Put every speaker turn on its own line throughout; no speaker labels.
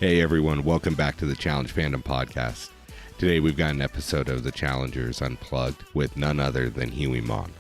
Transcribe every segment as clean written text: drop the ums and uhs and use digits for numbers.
Hey everyone, welcome back to the Challenge Fandom Podcast. Today we've got an episode of The Challengers Unplugged with none other than Hughie Maughan.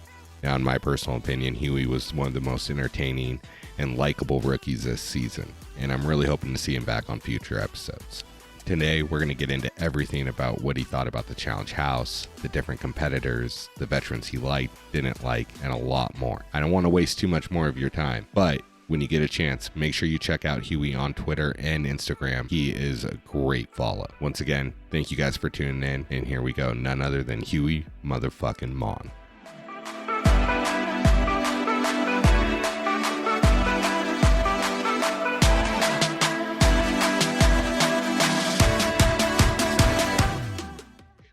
Now, in my personal opinion, Hughie was one of the most entertaining and likable rookies this season, and I'm really hoping to see him back on future episodes. Today we're going to get into everything about what he thought about the Challenge House, the different competitors, the veterans he liked, didn't like, and a lot more. I don't want to waste too much more of your time, but when you get a chance, make sure you check out Hughie on Twitter and Instagram. He is a great follow. Once again, thank you guys for tuning in, and here we go. None other than Hughie motherfucking Maughan.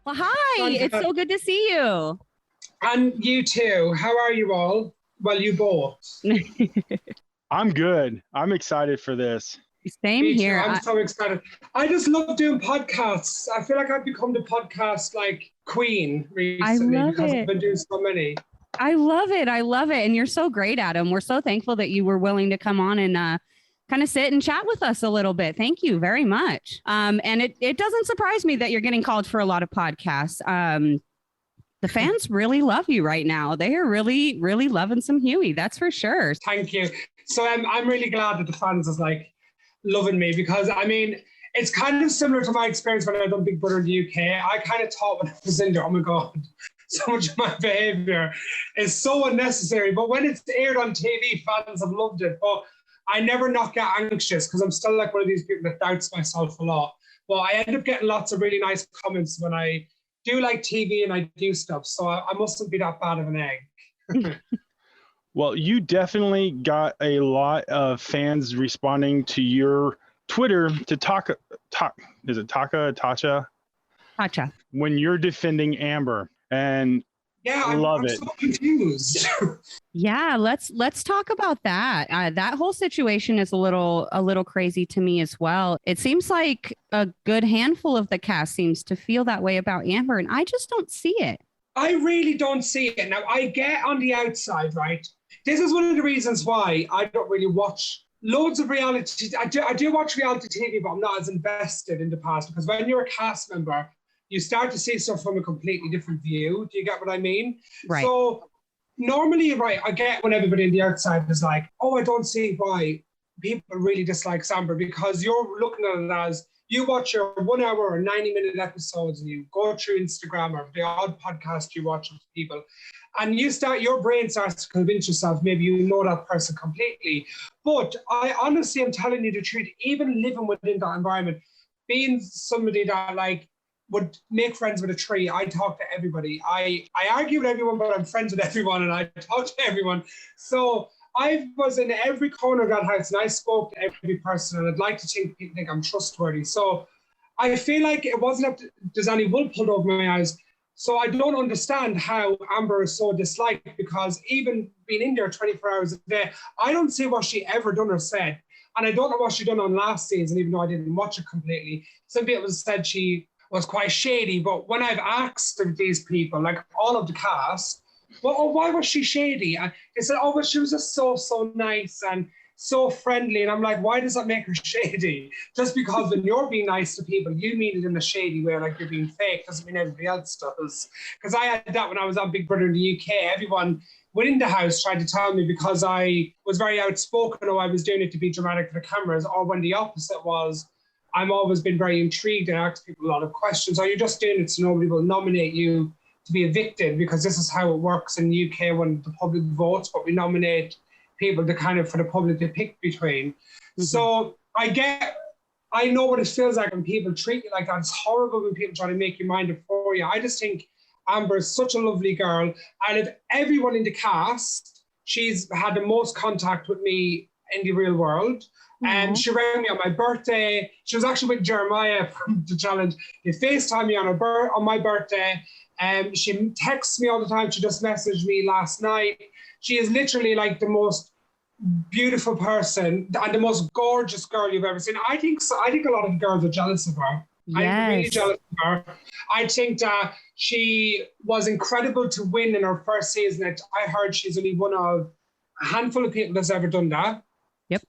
Well, hi, it's so good to see you.
And you too. How are you all? Well, you both.
I'm good. I'm excited for this.
Same here.
I'm so excited. I just love doing podcasts. I feel like I've become the podcast queen recently because I've been doing so many.
I love it. And you're so great at them. We're so thankful that you were willing to come on and kind of sit and chat with us a little bit. Thank you very much. And it doesn't surprise me that you're getting called for a lot of podcasts. The fans really love you right now. They are really, really loving some Hughie. That's for sure.
Thank you. So I'm really glad that the fans is loving me because it's kind of similar to my experience when I done Big Brother in the UK. I kind of thought when I was in there, oh my God, so much of my behavior is so unnecessary. But when it's aired on TV, fans have loved it. But I never not get anxious because I'm still one of these people that doubts myself a lot. But I end up getting lots of really nice comments when I do TV and I do stuff. So I mustn't be that bad of an egg.
Well, you definitely got a lot of fans responding to your Twitter to is it Tasha?
Tasha.
When you're defending Amber. And
yeah,
I'm
so confused.
Yeah, let's talk about that. That whole situation is a little crazy to me as well. It seems like a good handful of the cast seems to feel that way about Amber, and I just don't see it.
I really don't see it. Now, I get on the outside, right? This is one of the reasons why I don't really watch loads of reality. I do watch reality TV, but I'm not as invested in the past because when you're a cast member, you start to see stuff from a completely different view. Do you get what I mean?
Right.
So normally, right, I get when everybody on the outside is like, oh, I don't see why people really dislike Amber because you're looking at it as you watch your 1 hour or 90-minute episodes and you go through Instagram or the odd podcast you watch with people and your brain starts to convince yourself maybe you know that person completely. But I honestly am telling you the truth, even living within that environment, being somebody that would make friends with a tree. I talk to everybody. I argue with everyone, but I'm friends with everyone and I talk to everyone. So I was in every corner of that house and I spoke to every person and I'd like to think people think I'm trustworthy. So I feel like it wasn't there's any wool pulled over my eyes. So I don't understand how Amber is so disliked because even being in there 24 hours a day, I don't see what she ever done or said. And I don't know what she done on last season, even though I didn't watch it completely. Some people said she was quite shady, but when I've asked these people, all of the cast, well, why was she shady? And they said, oh, but she was just so nice and so friendly. And I'm like, why does that make her shady? Just because when you're being nice to people, you mean it in a shady way, you're being fake, doesn't mean everybody else does. Because I had that when I was on Big Brother in the UK. Everyone within the house tried to tell me because I was very outspoken or I was doing it to be dramatic for the cameras, or when the opposite was, I'm always been very intrigued and asked people a lot of questions. Are you just doing it so nobody will nominate you to be evicted? Because this is how it works in the UK when the public votes, but we nominate people to for the public to pick between. Mm-hmm. So I know what it feels like when people treat you like that. It's horrible when people try to make your mind up for you. I just think Amber is such a lovely girl. And of everyone in the cast, she's had the most contact with me in the real world. And she rang me on my birthday. She was actually with Jeremiah from the challenge. They FaceTimed me on my birthday. She texts me all the time. She just messaged me last night. She is literally the most beautiful person and the most gorgeous girl you've ever seen. I think so. I think a lot of girls are jealous of her.
Yes.
I'm really jealous of her. I think that she was incredible to win in her first season. I heard she's only one of a handful of people that's ever done that.
Yep.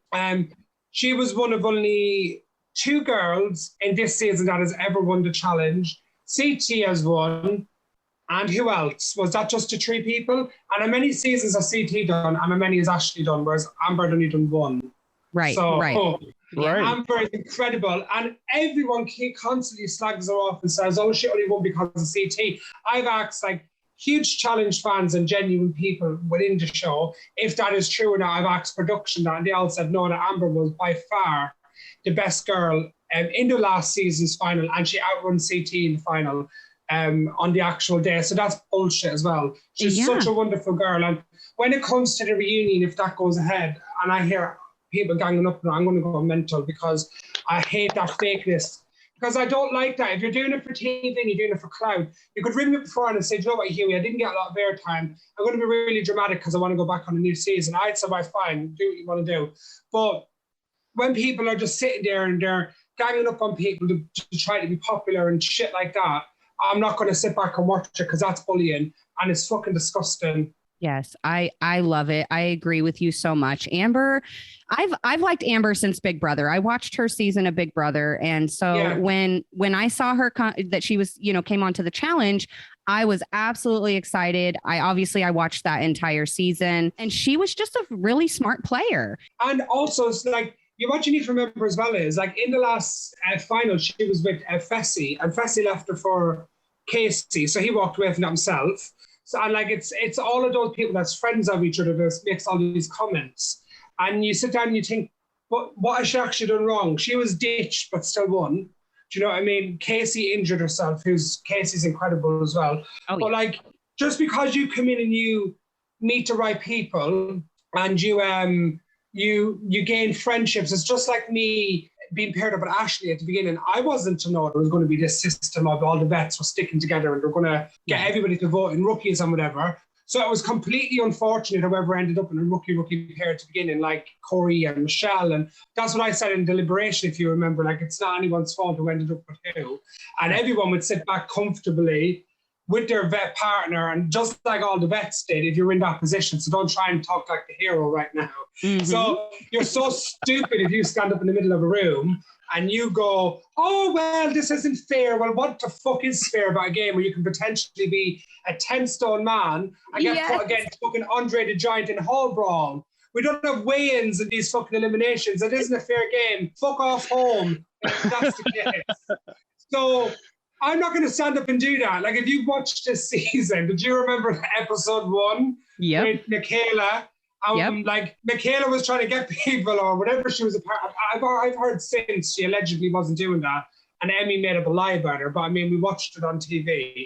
She was one of only 2 girls in this season that has ever won the challenge. CT has won. And who else? Was that just the 3 people? And how many seasons has CT done? And how many has Ashley done? Whereas Amber only done 1.
Right,
so,
right.
Right.
Amber is incredible. And everyone constantly slags her off and says, oh, she only won because of CT. I've asked like huge challenge fans and genuine people within the show if that is true or not. I've asked production that, and they all said no, that Amber was by far the best girl in the last season's final, and she outrun CT in the final. On the actual day. So that's bullshit as well. She's such a wonderful girl. And when it comes to the reunion, if that goes ahead, and I hear people ganging up, I'm going to go mental because I hate that fakeness. Because I don't like that. If you're doing it for TV and you're doing it for clout, you could ring me before and say, you know what, Hughie, I didn't get a lot of airtime. I'm going to be really dramatic because I want to go back on a new season. I'd say, fine, do what you want to do. But when people are just sitting there and they're ganging up on people to try to be popular and shit like that, I'm not going to sit back and watch it because that's bullying and it's fucking disgusting.
Yes, I love it. I agree with you so much. Amber, I've liked Amber since Big Brother. I watched her season of Big Brother. And so when I saw her that she was, came onto the challenge, I was absolutely excited. I watched that entire season and she was just a really smart player.
And also it's like, what you need to remember as well is, like, in the last final, she was with Fessy, and Fessy left her for Casey, so he walked away from that himself. So, and like, it's all of those people that's friends of each other that makes all these comments. And you sit down and you think, what has she actually done wrong? She was ditched, but still won. Do you know what I mean? Casey injured herself, Casey's incredible as well. Oh, but like, just because you come in and you meet the right people and you gain friendships. It's just like me being paired up with Ashley at the beginning. I wasn't to know there was going to be this system of all the vets were sticking together and they're going to get everybody to vote in rookies and whatever. So it was completely unfortunate whoever ended up in a rookie pair at the beginning, like Corey and Michelle. And that's what I said in Deliberation, if you remember, like, it's not anyone's fault who ended up with who. And everyone would sit back comfortably with their vet partner, and just like all the vets did, if you're in that position. So don't try and talk like the hero right now. Mm-hmm. So you're so stupid if you stand up in the middle of a room and you go, oh, well, this isn't fair. Well, what the fuck is fair about a game where you can potentially be a 10-stone man and get put against fucking Andre the Giant in Hall Brawl? We don't have weigh-ins in these fucking eliminations. It isn't a fair game. Fuck off home if that's the case. So I'm not going to stand up and do that. Like, if you watched this season, did you remember episode 1 with Michaela? Like, Michaela was trying to get people or whatever she was a part of. I've heard since she allegedly wasn't doing that, and Emmy made up a lie about her. But I mean, we watched it on TV.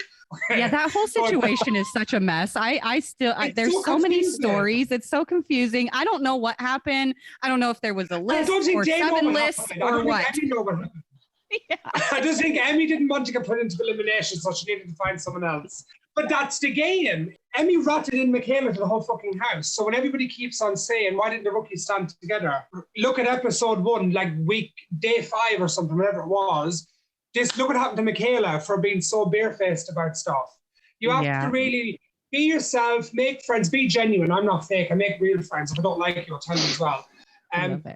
Yeah, that whole situation is such a mess. There's so many stories. It's so confusing. I don't know what happened. I don't know if there was a list or 7 lists or what. Yeah.
I just think Emmy didn't want to get put into elimination, so she needed to find someone else. But that's the game. Emmy ratted in Michaela to the whole fucking house. So when everybody keeps on saying, why didn't the rookies stand together? Look at episode 1, like day 5 or something, whatever it was. Look what happened to Michaela for being so barefaced about stuff. You have to really be yourself, make friends, be genuine. I'm not fake. I make real friends. If I don't like you, I'll tell you as well.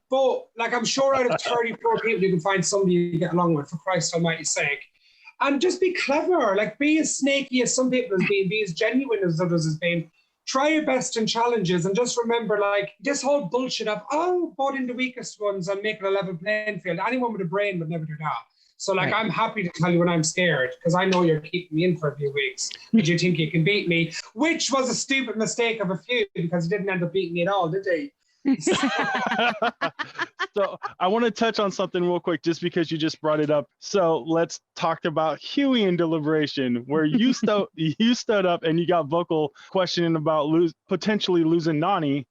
But like, I'm sure out of 34 people, you can find somebody you get along with, for Christ almighty's sake. And just be clever. Like, be as snaky as some people has been, be as genuine as others has been. Try your best in challenges, and just remember, like, this whole bullshit of, vote in the weakest ones and make it a level playing field. Anyone with a brain would never do that. So, like, I'm happy to tell you when I'm scared, because I know you're keeping me in for a few weeks because you think you can beat me, which was a stupid mistake of a few, because he didn't end up beating me at all, did he?
So I want to touch on something real quick, just because you just brought it up. So let's talk about Hughie in Deliberation, where you stood up and you got vocal questioning about potentially losing Nani,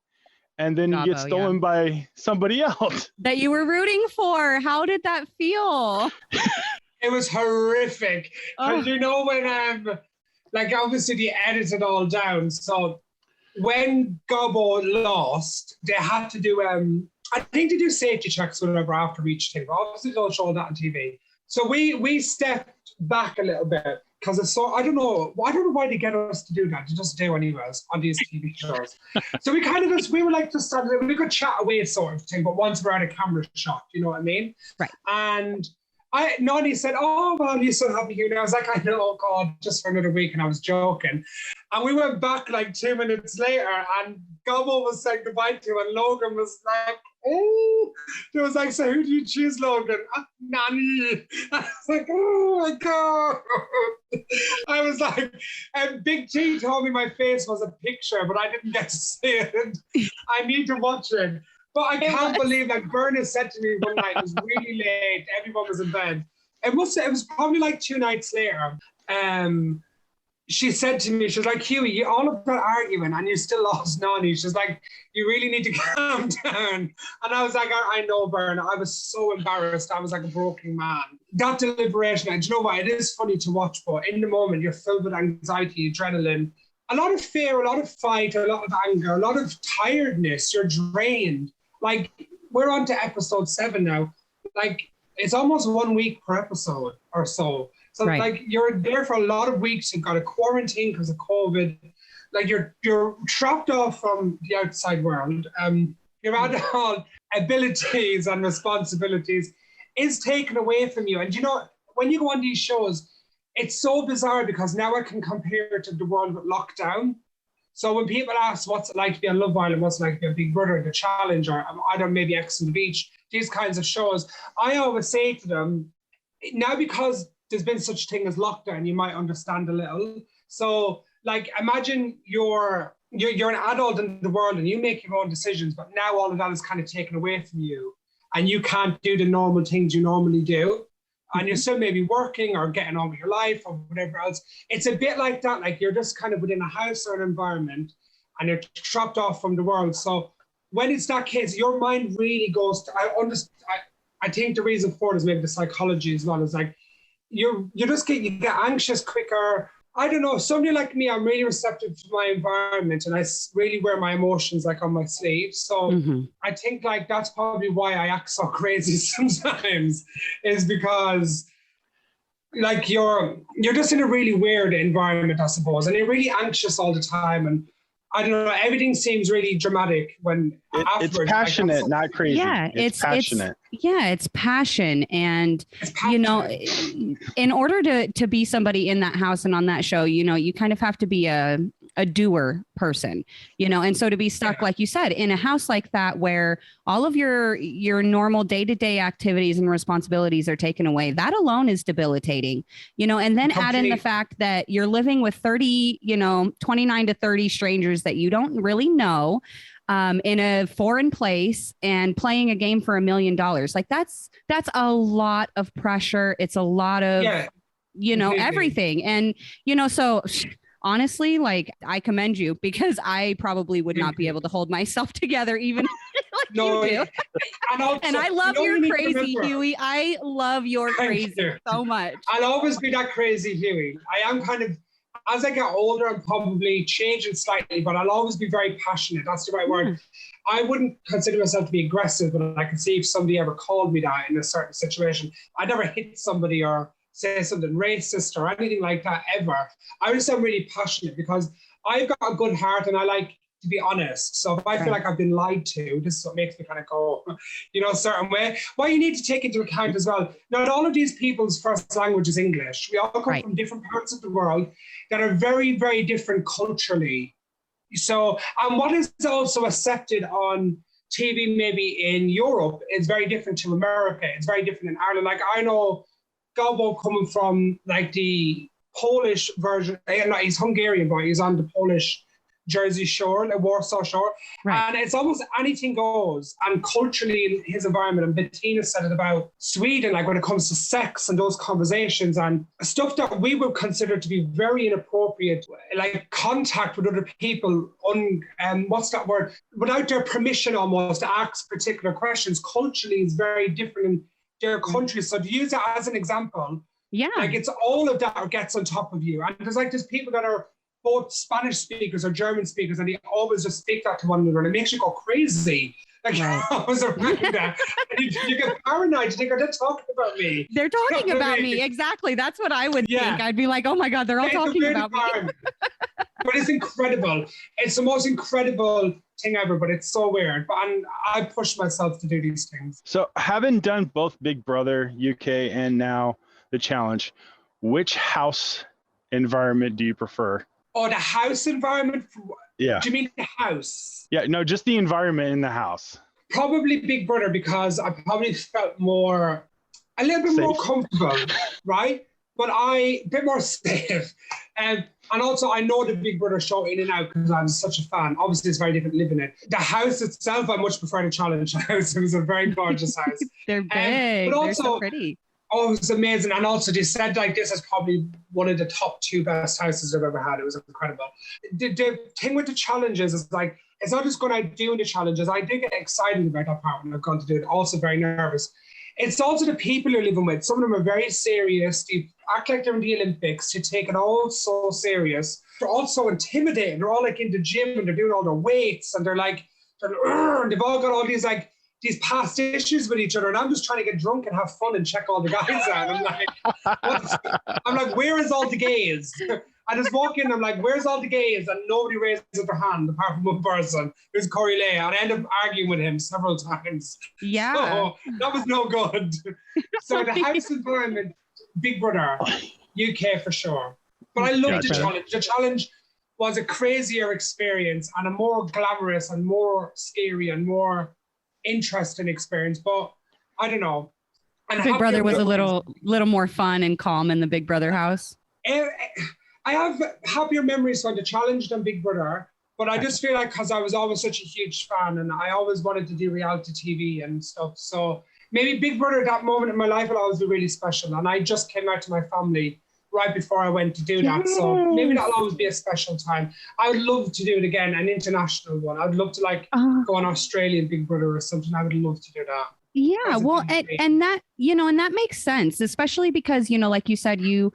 and then
Gabo,
you get stolen by somebody else
that you were rooting for. How did that feel?
It was horrific. Because you know, when like, obviously they edited all down, so when Gabo lost, they had to do, I think they do safety checks or whatever after each thing, but obviously they don't show that on TV. So we stepped back a little bit because it's so, I don't know why they get us to do that. To just do anyways on these TV shows. So we kind of we were like just started, we could chat away sort of thing, but once we're at a camera shot, you know what I mean?
Right.
And Nani said, "Oh, well, you still have me here." And I was like, "I know, oh God, just for another week." And I was joking. And we went back like 2 minutes later, and Gabo was saying goodbye to him, and Logan was like, "Oh," it was like, "So who do you choose, Logan?" Nani. I was like, "Oh my God." I was like, and Big T told me my face was a picture, but I didn't get to see it. I need to watch it. But I can't believe that Berna said to me one night, it was really late, everyone was in bed. It was probably like 2 nights later. She said to me, she was like, "Hughie, you all of that arguing and you still lost Nani." She's like, "You really need to calm down." And I was like, I know, Berna. I was so embarrassed. I was like a broken man. That deliberation, and you know what? It is funny to watch, but in the moment, you're filled with anxiety, adrenaline, a lot of fear, a lot of fight, a lot of anger, a lot of tiredness. You're drained. Like, we're on to episode 7 now. Like, it's almost 1 week per episode or so. So,
right.
Like, you're there for a lot of weeks. You've got a quarantine because of COVID. Like, you're trapped off from the outside world. Your adult abilities and responsibilities is taken away from you. And, you know, when you go on these shows, it's so bizarre because now I can compare it to the world with lockdown. So when people ask what's it like to be on Love Island, what's it like to be on Big Brother, The Challenge, or I don't know, maybe X on the Beach, these kinds of shows, I always say to them, now because there's been such a thing as lockdown, you might understand a little. So like, imagine you're an adult in the world and you make your own decisions, but now all of that is kind of taken away from you and you can't do the normal things you normally do. And you're still maybe working or getting on with your life or whatever else. It's a bit like that. Like, you're just kind of within a house or an environment and you're trapped off from the world. So when it's that case, your mind really goes to, I think the reason for it is maybe the psychology as well. Is like, you get anxious quicker. I don't know, somebody like me, I'm really receptive to my environment and I really wear my emotions like on my sleeve. So I think like that's probably why I act so crazy sometimes, is because like you're just in a really weird environment, I suppose, and you're really anxious all the time. And I don't know, everything seems really dramatic when
it's passionate, not crazy.
Yeah,
it's passionate.
It's passion. And, you know, in order to be somebody in that house and on that show, you know, you kind of have to be a doer person, you know, and so to be stuck, like you said, in a house like that, where all of your normal day-to-day activities and responsibilities are taken away, that alone is debilitating, you know, and then add in the fact that you're living with 29 to 30 strangers that you don't really know, in a foreign place and playing a game for $1 million. Like that's a lot of pressure. It's a lot of, everything. And, you know, so honestly, like, I commend you, because I probably would not be able to hold myself together even like you do. And I love your crazy, Hughie. I love your crazy so much.
I'll always be that crazy, Hughie. I am kind of, as I get older, I'm probably changing slightly, but I'll always be very passionate. That's the right word. I wouldn't consider myself to be aggressive, but I can see if somebody ever called me that in a certain situation. I never hit somebody or say something racist or anything like that ever. I just am really passionate because I've got a good heart and I like to be honest. So if I feel like I've been lied to, this is what makes me kind of go, a certain way. What you need to take into account as well, not all of these people's first language is English. We all come from different parts of the world that are very, very different culturally. So, and what is also accepted on TV maybe in Europe is very different to America. It's very different in Ireland. Like, I know Gabo coming from like the Polish version, he's Hungarian, but he's on the Polish Jersey Shore, the Warsaw Shore. And it's almost anything goes. And culturally in his environment, and Bettina said it about Sweden, like when it comes to sex and those conversations and stuff that we would consider to be very inappropriate, like contact with other people, what's that word? Without their permission almost to ask particular questions, culturally is very different in their countries. So to use that as an example, like it's all of that gets on top of you. And there's people that are both Spanish speakers or German speakers, and they always just speak that to one another, and it makes you go crazy Like,
Right.
I was around that. And you get paranoid. You think, they're talking about me.
They're talking
You know what I
about
mean?
me. Exactly. That's what I would
Yeah.
think. I'd be like, oh my God, they're all
It's a
talking
bit
about me.
hard. But it's incredible. It's the most incredible thing ever, but it's so weird. But I push myself to do these things.
So having done both Big Brother UK and now the challenge, which house environment do you prefer?
Oh, the house environment?
Yeah.
Do you mean the house?
Yeah, no, just the environment in the house.
Probably Big Brother, because I probably felt a little bit more comfortable, right? But a bit more safe. And also, I know the Big Brother show in and out because I was such a fan. Obviously, it's very different living it. The house itself, I much prefer the challenge house. It was a very gorgeous house.
They're big.
But
They're so
also,
pretty.
oh, it was amazing. And also, they said like this is probably one of the top 2 best houses I've ever had. It was incredible. The thing with the challenges is like, it's not just going out doing the challenges. I did get excited about that part when I've gone to do it. Also very nervous. It's also the people you're living with. Some of them are very serious. They act like they're in the Olympics. They take it all so serious. They're also intimidating. They're all like in the gym and they're doing all their weights and they've all got all these like these past issues with each other. And I'm just trying to get drunk and have fun and check all the guys out. I'm like, where is all the gays? I just walk in, I'm like, where's all the gays? And nobody raises their hand apart from one person, who's Corey Lay. And I end up arguing with him several times.
Yeah.
So that was no good. So the house environment, Big Brother, UK for sure. But I loved the challenge. The challenge was a crazier experience and a more glamorous and more scary and more interesting experience. But I don't know. And
Big Brother was a little more fun and calm in the Big Brother house.
I have happier memories from the challenge than Big Brother, but I just feel like because I was always such a huge fan and I always wanted to do reality TV and stuff. So maybe Big Brother at that moment in my life will always be really special. And I just came out to my family right before I went to do that. So maybe that'll always be a special time. I would love to do it again, an international one. I'd love to go on Australian Big Brother or something. I would love to do that.
Yeah, well, and that, and that makes sense, especially because, like you said, you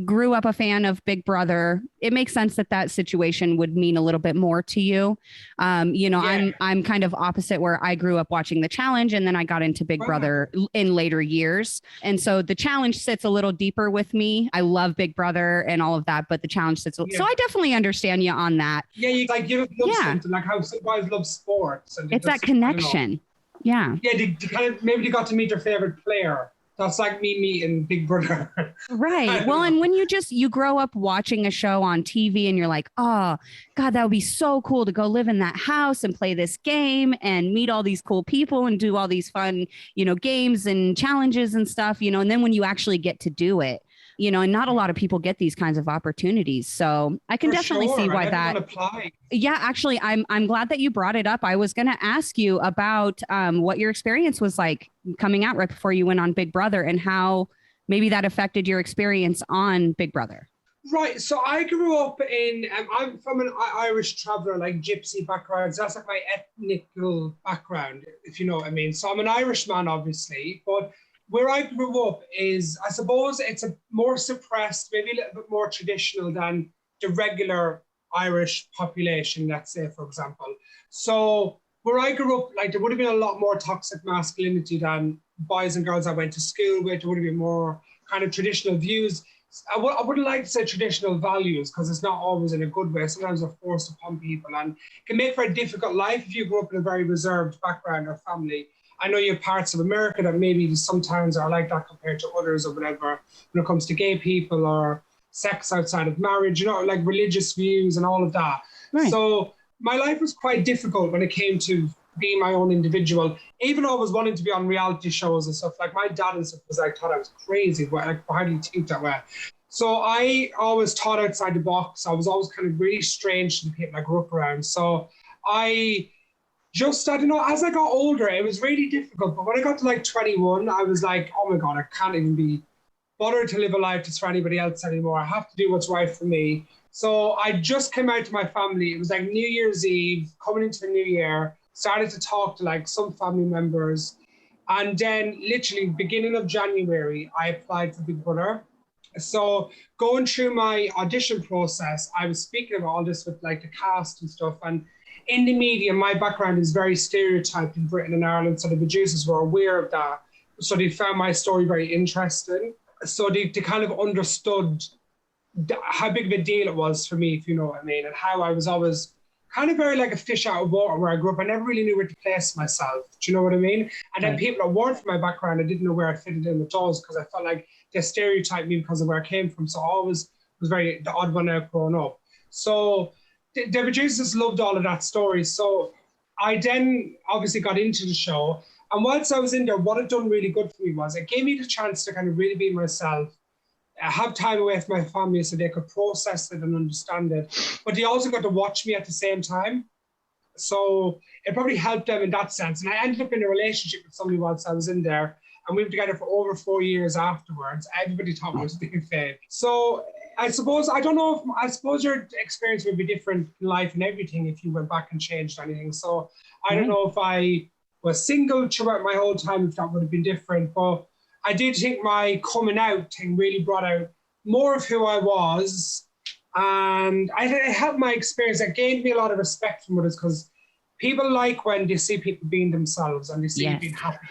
grew up a fan of Big Brother. It makes sense that situation would mean a little bit more to you. Yeah. I'm kind of opposite, where I grew up watching the challenge and then I got into Big Brother in later years. And so the challenge sits a little deeper with me. I love Big Brother and all of that, but the challenge sits. So I definitely understand you on that.
Yeah, you love something, like how some guys love sports. And
it's that connection. Yeah.
Yeah, maybe they got to meet their favorite player. That's like me meeting Big Brother.
Right. Well, and when you grow up watching a show on TV and you're like, oh, God, that would be so cool to go live in that house and play this game and meet all these cool people and do all these fun, games and challenges and stuff, and then when you actually get to do it, and not a lot of people get these kinds of opportunities. So I can definitely see why that. Yeah, actually, I'm glad that you brought it up. I was going to ask you about what your experience was like coming out right before you went on Big Brother and how maybe that affected your experience on Big Brother.
Right. So I grew up I'm from an Irish traveler, like gypsy background. So that's like my ethnical background, if you know what I mean. So I'm an Irishman, obviously, but where I grew up is, I suppose it's a more suppressed, maybe a little bit more traditional than the regular Irish population, let's say, for example. So where I grew up, there would have been a lot more toxic masculinity than boys and girls I went to school with. There would have been more kind of traditional views. I wouldn't like to say traditional values because it's not always in a good way. Sometimes they're forced upon people and can make for a difficult life if you grew up in a very reserved background or family. I know you have parts of America that maybe sometimes are like that compared to others or whatever when it comes to gay people or sex outside of marriage, like religious views and all of that. Right. So my life was quite difficult when it came to being my own individual, even always wanting to be on reality shows and stuff. Like my dad and stuff thought I was crazy. Why do you think that way? So I always thought outside the box. I was always kind of really strange to the people I grew up around. So I don't know, as I got older, it was really difficult. But when I got to 21, I was like, oh my God, I can't even be bothered to live a life just for anybody else anymore. I have to do what's right for me. So I just came out to my family. It was like New Year's Eve, coming into the new year, started to talk to some family members. And then literally beginning of January, I applied for Big Brother. So going through my audition process, I was speaking about all this with the cast and stuff. And in the media, my background is very stereotyped in Britain and Ireland, so the producers were aware of that. So they found my story very interesting. So they kind of understood how big of a deal it was for me, if you know what I mean, and how I was always kind of very like a fish out of water where I grew up. I never really knew where to place myself. Do you know what I mean? And then people that weren't from my background, I didn't know where I fitted in with those because I felt like they stereotyped me because of where I came from. So I always was very the odd one out growing up. So the producers loved all of that story. So I then obviously got into the show. And whilst I was in there, what it done really good for me was it gave me the chance to kind of really be myself, have time away from my family so they could process it and understand it. But they also got to watch me at the same time. So it probably helped them in that sense. And I ended up in a relationship with somebody whilst I was in there. And we were together for over 4 years afterwards. Everybody thought I was being fake. So I suppose your experience would be different in life and everything if you went back and changed anything. So I don't know if I was single throughout my whole time, if that would have been different. But I did think my coming out thing really brought out more of who I was. And it helped my experience. It gained me a lot of respect from others because people like when they see people being themselves and they see you being happy.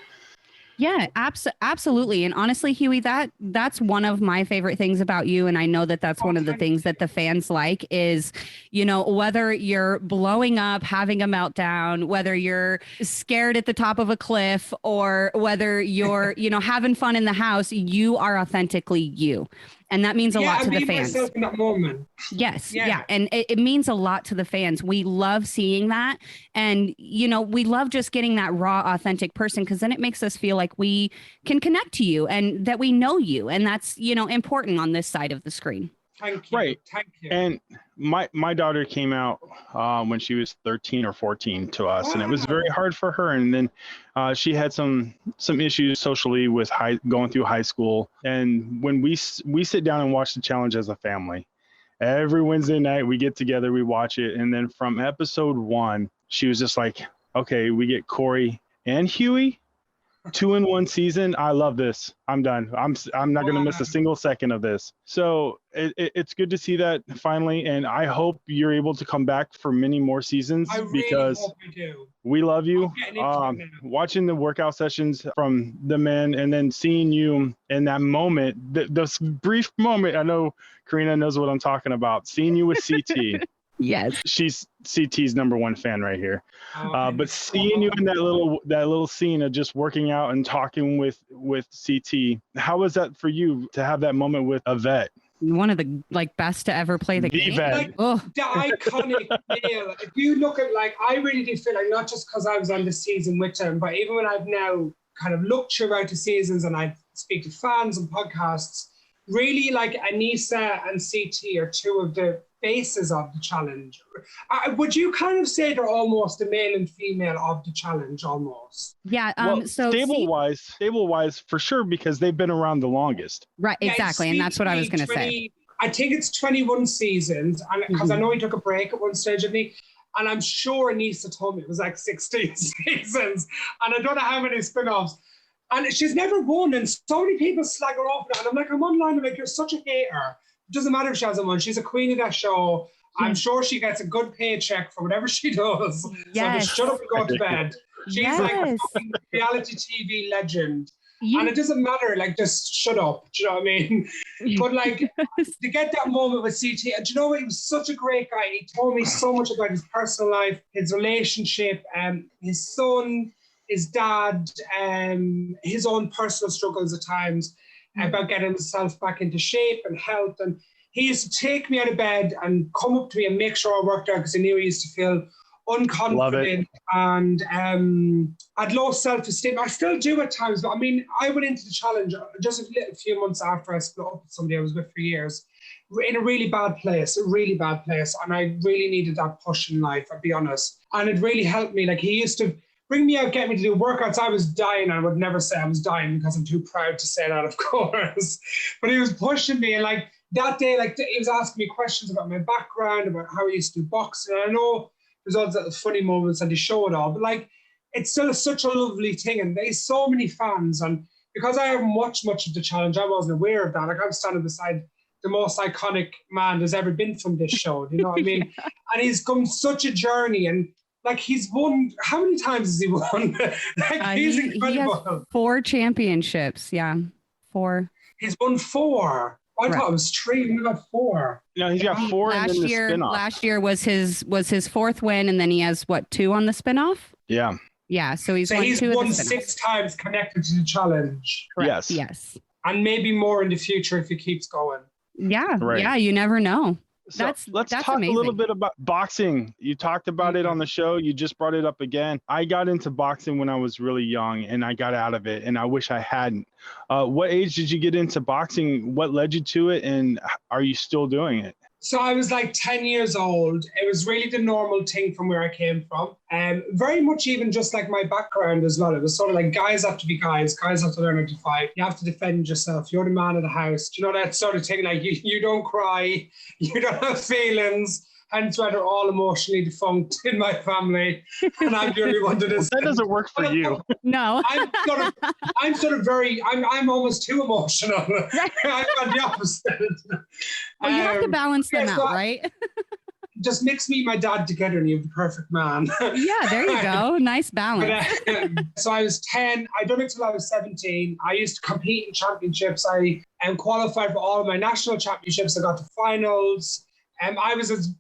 Yeah, absolutely. And honestly, Hughie, that's one of my favorite things about you. And I know that that's one of the things that the fans like is, you know, whether you're blowing up, having a meltdown, whether you're scared at the top of a cliff or whether you're, you know, having fun in the house, you are authentically you. And that means a lot to the fans.
Myself in that moment.
Yes. Yeah. And it means a lot to the fans. We love seeing that. And, you know, we love just getting that raw, authentic person because then it makes us feel like we can connect to you and that we know you. And that's, you know, important on this side of the screen.
Thank you.
Right.
Thank you.
And my daughter came out when she was 13 or 14 to us, and it was very hard for her. And then she had some issues socially with going through high school. And when we sit down and watch the challenge as a family, every Wednesday night we get together, we watch it. And then from episode 1, she was just like, okay, we get Corey and Hughie. 2 in 1 season. I love this. I'm done. I'm not going to miss a single second of this. So it's good to see that finally. And I hope you're able to come back for many more seasons because
hope we do.
We love you. Watching the workout sessions from the men and then seeing you in that moment, this brief moment, I know Corrina knows what I'm talking about. Seeing you with CT.
Yes.
She's CT's #1 fan right here. But seeing you in that little scene of just working out and talking with CT, how was that for you to have that moment with a vet?
One of the best to ever play the game.
Like, the iconic male. If you look at I really did feel like not just because I was on the season with him, but even when I've now kind of looked throughout the seasons and I speak to fans and podcasts, really Anissa and CT are 2 of the faces of the challenge. Would you kind of say they're almost the male and female of the challenge almost?
Yeah. So
stable wise for sure, because they've been around the longest.
Right. Exactly. And that's what I was going to say.
I think it's 21 seasons, and because I know he took a break at one stage, didn't he? And I'm sure Anissa told me it was 16 seasons, and I don't know how many spin-offs. And she's never won, and so many people slag her off. And I'm online, you're such a hater. It doesn't matter if she hasn't won. She's a queen of that show. I'm sure she gets a good paycheck for whatever she does.
Yes.
So just shut up and go to bed. She's like a fucking reality TV legend. And it doesn't matter, just shut up. Do you know what I mean? But to get that moment with CT, and do you know what? He was such a great guy. He told me so much about his personal life, his relationship, his son, his dad, his own personal struggles at times. About getting himself back into shape and health. And he used to take me out of bed and come up to me and make sure I worked out because he knew he used to feel unconfident and had low self-esteem. I still do at times, but I went into the challenge just a few months after I split up with somebody I was with for years in a really bad place. And I really needed that push in life, I'll be honest. And it really helped me. He used to bring me out, get me to do workouts. I was dying. I would never say I was dying because I'm too proud to say that, of course. But he was pushing me. And that day, he was asking me questions about my background, about how I used to do boxing. And I know there's all the funny moments and they show it all. But it's still such a lovely thing. And there's so many fans. And because I haven't watched much of the challenge, I wasn't aware of that. I'm standing beside the most iconic man there's ever been from this show. Do you know what I mean? And he's come such a journey. And like he's won. How many times has he won? He's incredible.
He has 4 championships. Yeah, 4.
He's won 4. I thought it was 3. We got 4.
No, he's got 4 and then the spinoff.
Last year was his 4th win, and then he has 2 on the spinoff?
Yeah.
Yeah, so he's won
6 times connected to the challenge.
Correct.
Yes.
And maybe more in the future if he keeps going.
Yeah.
Right.
Yeah, you never know.
So let's talk
amazing.
a little bit about boxing. You talked about it on the show. You just brought it up again. I got into boxing when I was really young, and I got out of it, and I wish I hadn't. What age did you get into boxing? What led you to it, and are you still doing it?
So I was like 10 years old. It was really the normal thing from where I came from. And very much even just like my background as well. It was sort of like guys have to be guys have to learn how to fight. You have to defend yourself. You're the man of the house. Do you know that sort of thing? Like you don't cry, you don't have feelings. Hence why they're all emotionally defunct in my family. And I'm the only one that is.
That doesn't work for you.
No.
I'm almost too emotional. I'm on the opposite.
Well, you have to balance them out, right?
Just mix me and my dad together and you have the perfect man.
Yeah, there you go. Nice balance.
So I was 10. I done it till I was 17. I used to compete in championships. I qualified for all of my national championships. I got to finals. I was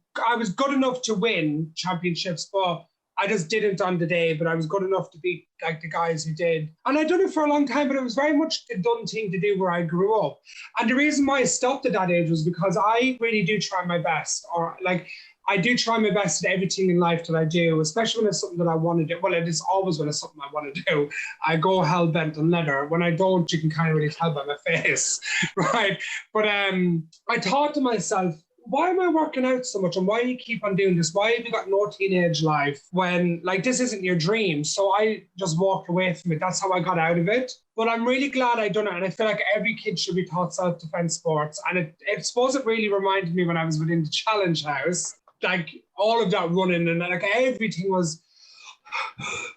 good enough to win championships, but I just didn't on the day. But I was good enough to beat like the guys who did. And I'd done it for a long time, but it was very much the done thing to do where I grew up. And the reason why I stopped at that age was because I really do try my best, or like I do try my best at everything in life that I do, especially when it's something that I want to do. Well, it is always when it's something I want to do. I go hell bent on leather. When I don't, you can kind of really tell by my face, right? But I thought to myself, why am I working out so much and why do you keep on doing this? Why have you got no teenage life when like this isn't your dream? So I just walked away from it. That's how I got out of it. But I'm really glad I done it. And I feel like every kid should be taught self-defense sports. And I suppose it really reminded me when I was within the challenge house, like all of that running and like everything was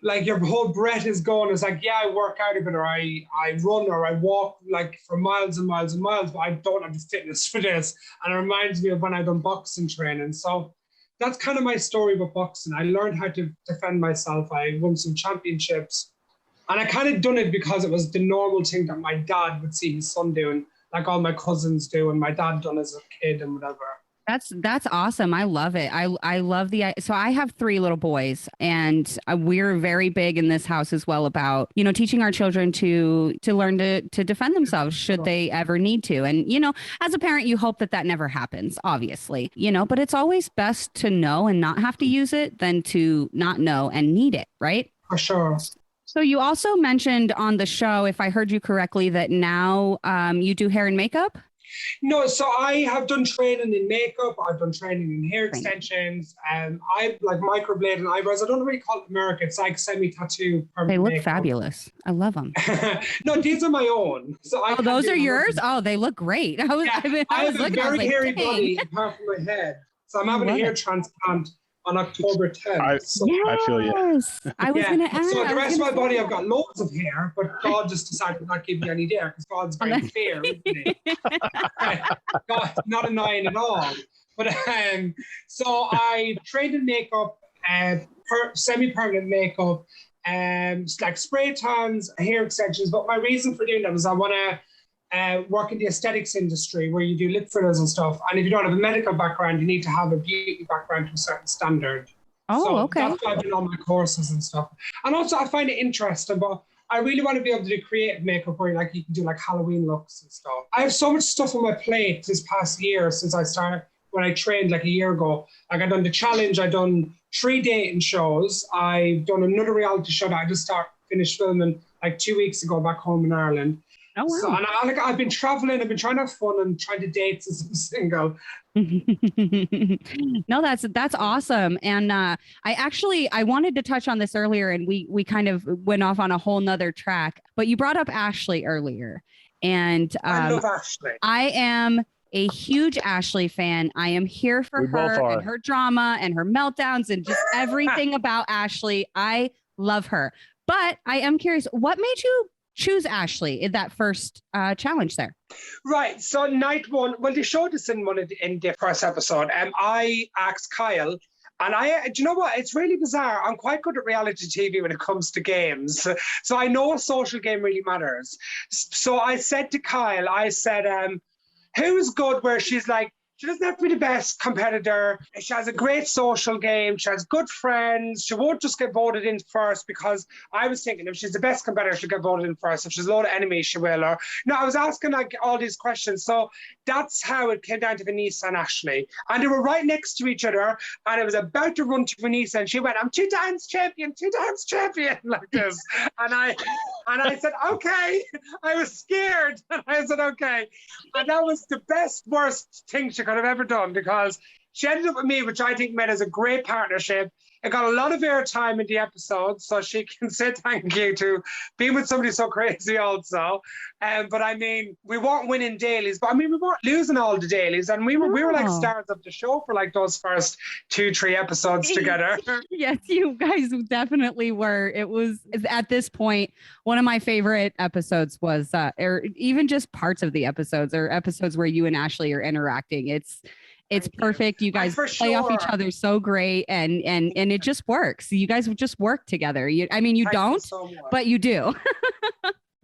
like your whole breath is going. It's like, yeah, I work out a bit, or I run or I walk like for miles and miles and miles, but I don't have the fitness for this. And it reminds me of when I done boxing training. So that's kind of my story with boxing. I learned how to defend myself. I won some championships. And I kind of done it because it was the normal thing that my dad would see his son doing, like all my cousins do, and my dad done as a kid and whatever.
That's awesome. I love it. I love so I have 3 little boys, and we're very big in this house as well about, teaching our children to learn to defend themselves should they ever need to. And, as a parent, you hope that never happens, obviously, but it's always best to know and not have to use it than to not know and need it. Right.
For sure.
So you also mentioned on the show, if I heard you correctly, that now you do hair and makeup.
No, so I have done training in makeup. I've done training in hair extensions. I like microblade and eyebrows. I don't really call it America. It's like semi-tattoo.
They look fabulous. I love them.
No, these are my own. So
those are yours? Oh, they look great. I was
have a very hairy body apart from my head. So I'm having a hair transplant on October 10th.
I feel you.
I was going to ask.
So the rest of my body, I've got loads of hair, but God just decided to not give me any hair because God's very fair, isn't he? God, not annoying at all. But so I trained in makeup, semi-permanent makeup, like spray tans, hair extensions. But my reason for doing that was I want to work in the aesthetics industry where you do lip fillers and stuff. And if you don't have a medical background, you need to have a beauty background to a certain standard.
Oh,
so
okay.
That's why I've done all my courses and stuff. And also I find it interesting, but I really want to be able to do creative makeup where like you can do like Halloween looks and stuff. I have so much stuff on my plate this past year since I started, when I trained like a year ago. Like I've done the challenge, I've done 3 dating shows. I've done another reality show that I just finished filming like 2 weeks ago back home in Ireland.
Oh, wow.
So, and I've been traveling, I've been trying to have fun and trying to date since I'm single.
No, that's awesome. And I wanted to touch on this earlier, and we kind of went off on a whole nother track, but you brought up Ashley earlier. And
I love Ashley.
I am a huge Ashley fan. I am here for her and her drama and her meltdowns and just everything about Ashley. I love her. But I am curious, what made you choose Ashley in that first challenge there?
Right. So night one, well, they showed us in the first episode. I asked Kyle, And do you know what? It's really bizarre. I'm quite good at reality TV when it comes to games. So I know a social game really matters. So I said to Kyle, who's good where she's like, she doesn't have to be the best competitor. She has a great social game. She has good friends. She won't just get voted in first, because I was thinking if she's the best competitor, she'll get voted in first. If she's a lot of enemies, she will. Or no, I was asking like all these questions. So that's how it came down to Vanessa and Ashley. And they were right next to each other. And I was about to run to Vanessa, and she went, I'm 2 times champion, like this. And I said, okay. I was scared. I said, okay. And that was the worst thing she could have ever done, because she ended up with me, which I think made us a great partnership. It got a lot of airtime in the episode, so she can say thank you to being with somebody so crazy also. But I mean, we weren't winning dailies, but I mean, we weren't losing all the dailies, and we were like stars of the show for like those first 2-3 episodes together.
Yes, you guys definitely were. It was, at this point, one of my favorite episodes was, or even just parts of the episodes, or episodes where you and Ashley are interacting. It's perfect. You guys play off each other so great, and it just works. You guys just work together. You don't, but you do.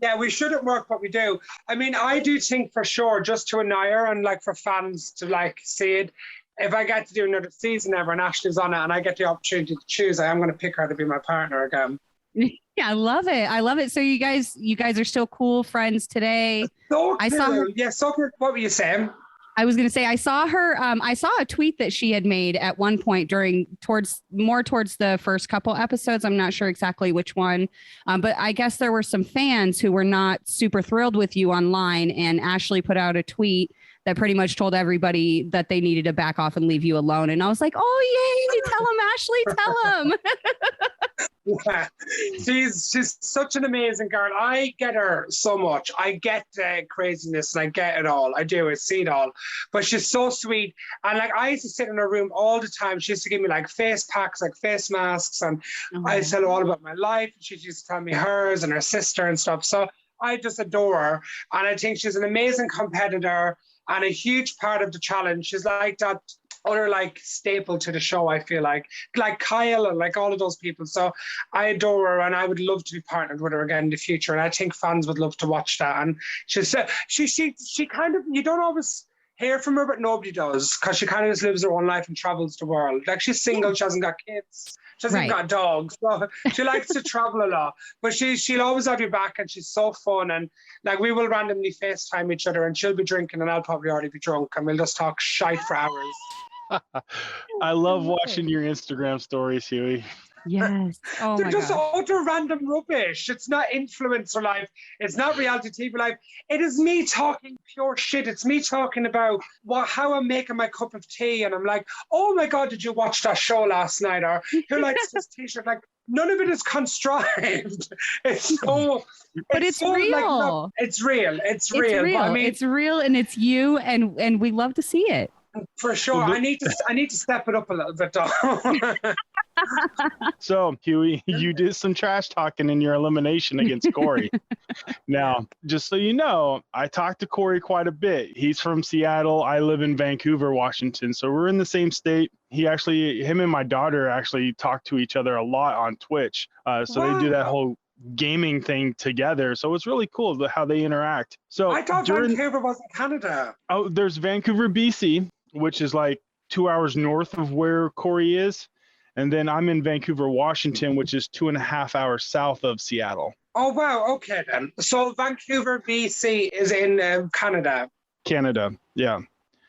Yeah, we shouldn't work, but we do. I mean, I do think for sure, just to annoy her and like for fans to like see it, if I get to do another season ever and Ashley's on it and I get the opportunity to choose, I am going to pick her to be my partner again.
Yeah, I love it. So you guys are still cool friends today.
So cool.
I saw her.
Yeah, so cool. What were you saying?
I was going to say, I saw her. I saw a tweet that she had made at one point towards the first couple episodes. I'm not sure exactly which one, but I guess there were some fans who were not super thrilled with you online. And Ashley put out a tweet that pretty much told everybody that they needed to back off and leave you alone. And I was like, oh, yay, tell him, Ashley, tell him.
Yeah. She's such an amazing girl. I get her so much. I get craziness and I get it all. I do. I see it all. But she's so sweet. And like, I used to sit in her room all the time. She used to give me like face packs, like face masks. And I used to tell her all about my life. She used to tell me hers and her sister and stuff. So I just adore her. And I think she's an amazing competitor and a huge part of the challenge. She's like that other like staple to the show, I feel like Kyle and like all of those people. So I adore her, and I would love to be partnered with her again in the future. And I think fans would love to watch that. And she kind of, you don't always hear from her, but nobody does, because she kind of just lives her own life and travels the world. Like, she's single, she hasn't got kids, she hasn't got dogs, so she likes to travel a lot. But she'll always have your back, and she's so fun. And like, we will randomly FaceTime each other, and she'll be drinking and I'll probably already be drunk, and we'll just talk shite for hours.
I love watching your Instagram stories, Hughie.
Yes. Oh,
they're just utter random rubbish. It's not influencer life. It's not reality TV life. It is me talking pure shit. It's me talking about how I'm making my cup of tea. And I'm like, oh my God, did you watch that show last night? Or who likes this t-shirt? Like, none of it is contrived. It's so...
But it's so, real.
Like, no, it's real. It's real.
Real.
I mean,
it's real, and it's you, and we love to see it.
For sure. I need to step it up a little bit, though.
So, Hughie, you did some trash talking in your elimination against Corey. Now, just so you know, I talked to Corey quite a bit. He's from Seattle. I live in Vancouver, Washington. So we're in the same state. Him and my daughter actually talk to each other a lot on Twitch. So They do that whole gaming thing together. So it's really cool how they interact. So
I thought Vancouver was in Canada.
Oh, there's Vancouver, BC, which is like 2 hours north of where Corey is. And then I'm in Vancouver, Washington, which is 2.5 hours south of Seattle.
Oh, wow. Okay, then. So Vancouver, BC is in Canada.
Canada, yeah.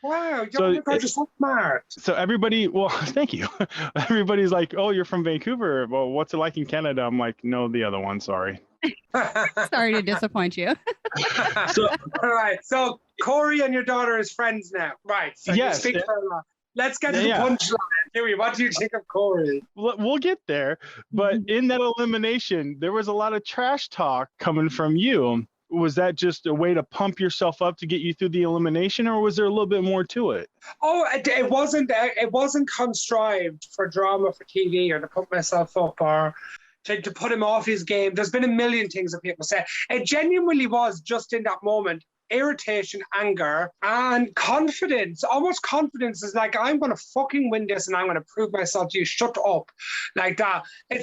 Wow, you're so smart. So
everybody, well, thank you. Everybody's like, oh, you're from Vancouver. Well, what's it like in Canada? I'm like, no, the other one, sorry.
Sorry to disappoint you.
All right. So Corey and your daughter is friends now. Right. So
yes.
You speak for a lot. Let's get to the punchline. Hughie, what do you think of Corey?
We'll get there. But in that elimination, there was a lot of trash talk coming from you. Was that just a way to pump yourself up to get you through the elimination, or was there a little bit more to it?
Oh, it wasn't contrived for drama, for TV, or to put myself up, or to put him off his game. There's been a million things that people say. It genuinely was just in that moment. irritation, anger, and confidence. Almost confidence is like, I'm going to fucking win this and I'm going to prove myself to you. Shut up. Like that. It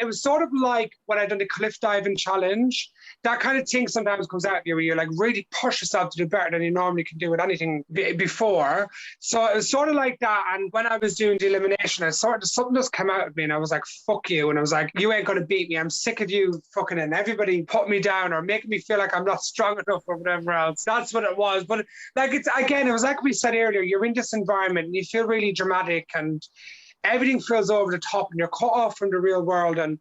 was sort of like when I done the cliff diving challenge. That kind of thing sometimes comes out of you where you like really push yourself to do better than you normally can do with anything before. So it was sort of like that. And when I was doing the elimination, something just came out of me and I was like, fuck you. And I was like, you ain't going to beat me. I'm sick of you fucking and everybody put me down or making me feel like I'm not strong enough or whatever else. That's what it was. But like, it was like we said earlier, you're in this environment and you feel really dramatic and everything feels over the top and you're cut off from the real world. And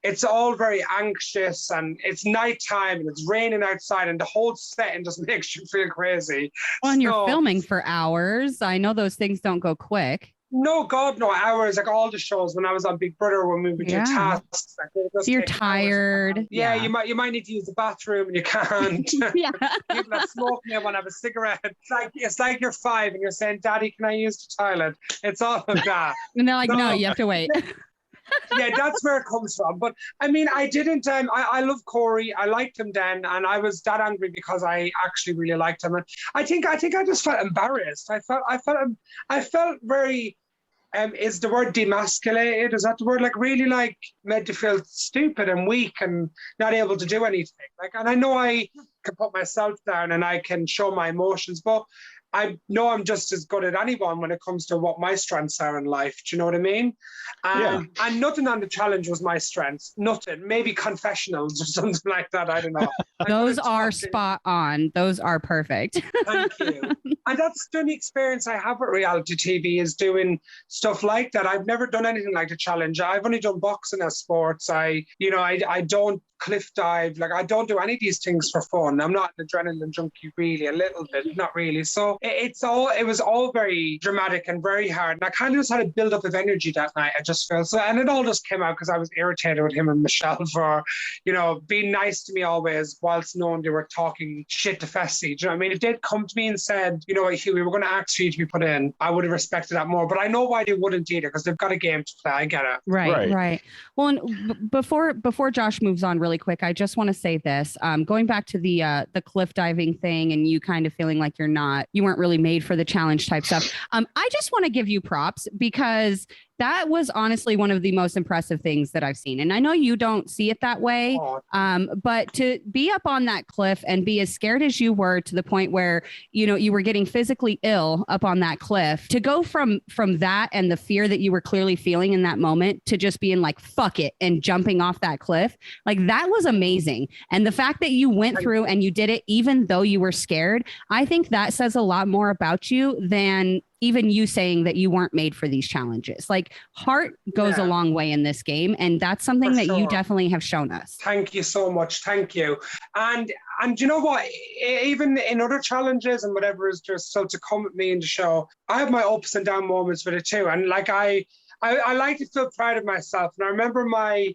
it's all very anxious and it's nighttime and it's raining outside and the whole setting just makes you feel crazy.
Well, and you're filming for hours. I know those things don't go quick.
No, God, no, hours. Like all the shows when I was on Big Brother, when we would do tasks. Like,
so you're tired.
Yeah, you might need to use the bathroom and you can't.
Yeah.
People that smoke me, I want to have a cigarette. It's like you're 5 and you're saying, Daddy, can I use the toilet? It's all of that.
And they're like, no, you have to wait.
Yeah, that's where it comes from. But I mean, I didn't. I love Corey. I liked him then, and I was that angry because I actually really liked him. And I think I just felt embarrassed. I felt very. Is the word demasculated? Is that the word? Like really, like made to feel stupid and weak and not able to do anything. Like, and I know I can put myself down and I can show my emotions, but I know I'm just as good at anyone when it comes to what my strengths are in life. Do you know what I mean? And nothing on the challenge was my strengths. Nothing. Maybe confessionals or something like that. I don't know.
Those are spot on. Those are perfect.
Thank you. And that's the only experience I have with reality TV is doing stuff like that. I've never done anything like the challenge. I've only done boxing as sports. I don't cliff dive. Like I don't do any of these things for fun. I'm not an adrenaline junkie really, a little bit, not really. So it was all very dramatic and very hard. And I kind of just had a build up of energy that night. I just felt so, and it all just came out because I was irritated with him and Michelle for, being nice to me always whilst knowing they were talking shit to Fessy. Do you know what I mean? If they'd come to me and said, you know what, Hughie, we're going to ask for you to be put in, I would have respected that more. But I know why they wouldn't either, because they've got a game to play. I get it.
Right. Well, and before Josh moves on really quick, I just want to say this. Going back to the cliff diving thing and you kind of feeling like you weren't really made for the challenge type stuff. I just want to give you props because that was honestly one of the most impressive things that I've seen. And I know you don't see it that way, but to be up on that cliff and be as scared as you were to the point where, you were getting physically ill up on that cliff, to go from that and the fear that you were clearly feeling in that moment to just being like, fuck it, and jumping off that cliff, like that was amazing. And the fact that you went through and you did it, even though you were scared, I think that says a lot more about you than even you saying that you weren't made for these challenges. Like heart goes a long way in this game. And that's something that you definitely have shown us.
Thank you so much. Thank you. And you know what, even in other challenges and whatever is just so to come with me in the show, I have my ups and down moments with it too. And like, I like to feel proud of myself. And I remember I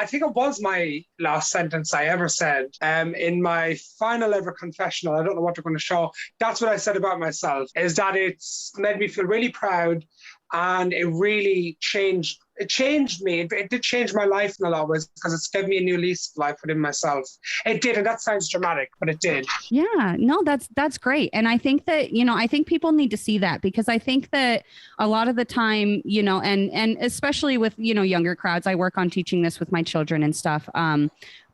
think it was my last sentence I ever said in my final ever confessional. I don't know what they're going to show. That's what I said about myself, is that it's made me feel really proud. And it really changed me. It did change my life in a lot of ways because it's given me a new lease of life within myself. It did. And that sounds dramatic, but it did.
Yeah, no, that's great. And I think that, I think people need to see that, because I think that a lot of the time, and especially with, younger crowds, I work on teaching this with my children and stuff.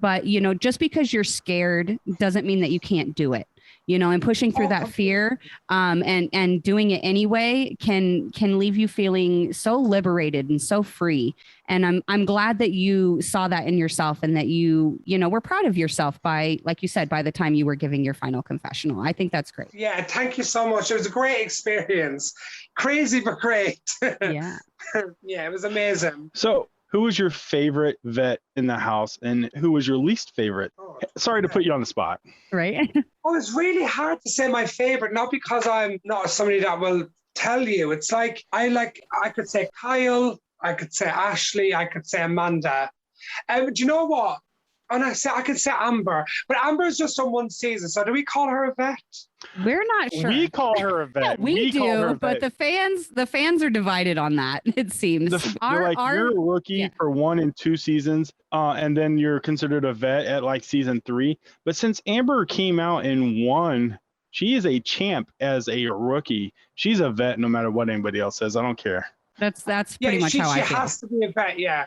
But, just because you're scared doesn't mean that you can't do it. And pushing through that fear and doing it anyway can leave you feeling so liberated and so free. And I'm glad that you saw that in yourself and that you were proud of yourself by, like you said, by the time you were giving your final confessional. I think that's great.
Yeah, thank you so much. It was a great experience. Crazy, but great.
Yeah.
Yeah, it was amazing.
So who was your favorite vet in the house and who was your least favorite? Sorry to put you on the spot.
Right.
Oh, it's really hard to say my favorite, not because I'm not somebody that will tell you. It's like, I could say Kyle, I could say Ashley, I could say Amanda. Do you know what? And I can say Amber, but Amber is just on one season. So do we call her a vet?
We're not sure.
We call her a vet.
Yeah, we
call her
do,
a
but
vet.
the fans are divided on that. It seems
They're like, you're a rookie for 1 and 2 seasons, and then you're considered a vet at like season 3. But since Amber came out and won, she is a champ as a rookie. She's a vet no matter what anybody else says. I don't care.
That's pretty much how I feel.
She has to be a vet, yeah.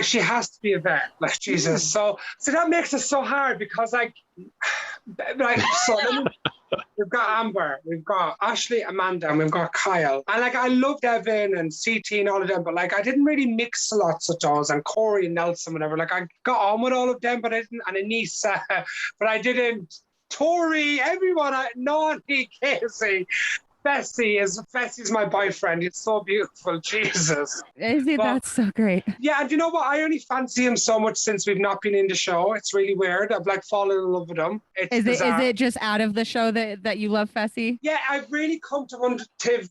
She has to be a vet, like Jesus. So that makes it so hard because we've got Amber, we've got Ashley, Amanda, and we've got Kyle. And I love Devin and CT and all of them, but I didn't really mix lots of those, and Corey and Nelson, whatever. I got on with all of them, but I didn't, and Anissa, but I didn't. Tori, everyone, Nani, Casey. Fessie's my boyfriend. He's so beautiful. Jesus.
Is he? That's so great.
Yeah, and you know what? I only fancy him so much since we've not been in the show. It's really weird. I've fallen in love with him. Is
it just out of the show that you love Fessie?
Yeah, I've really come to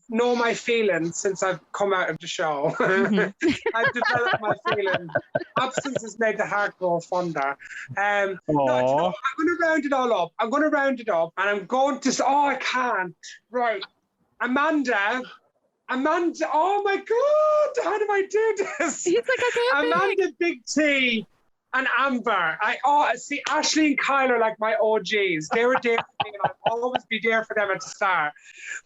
know my feelings since I've come out of the show.
Mm-hmm.
I've developed my feelings. Absence has made the heart grow fonder. No, I'm going to round it all up. And I'm going to say, I can't. Right. Amanda, oh my God, how do I do this?
He's like, I can't
Amanda, Big T, and Amber. See, Ashley and Kyle are like my OGs. They were there for me, and I'll always be there for them at the start.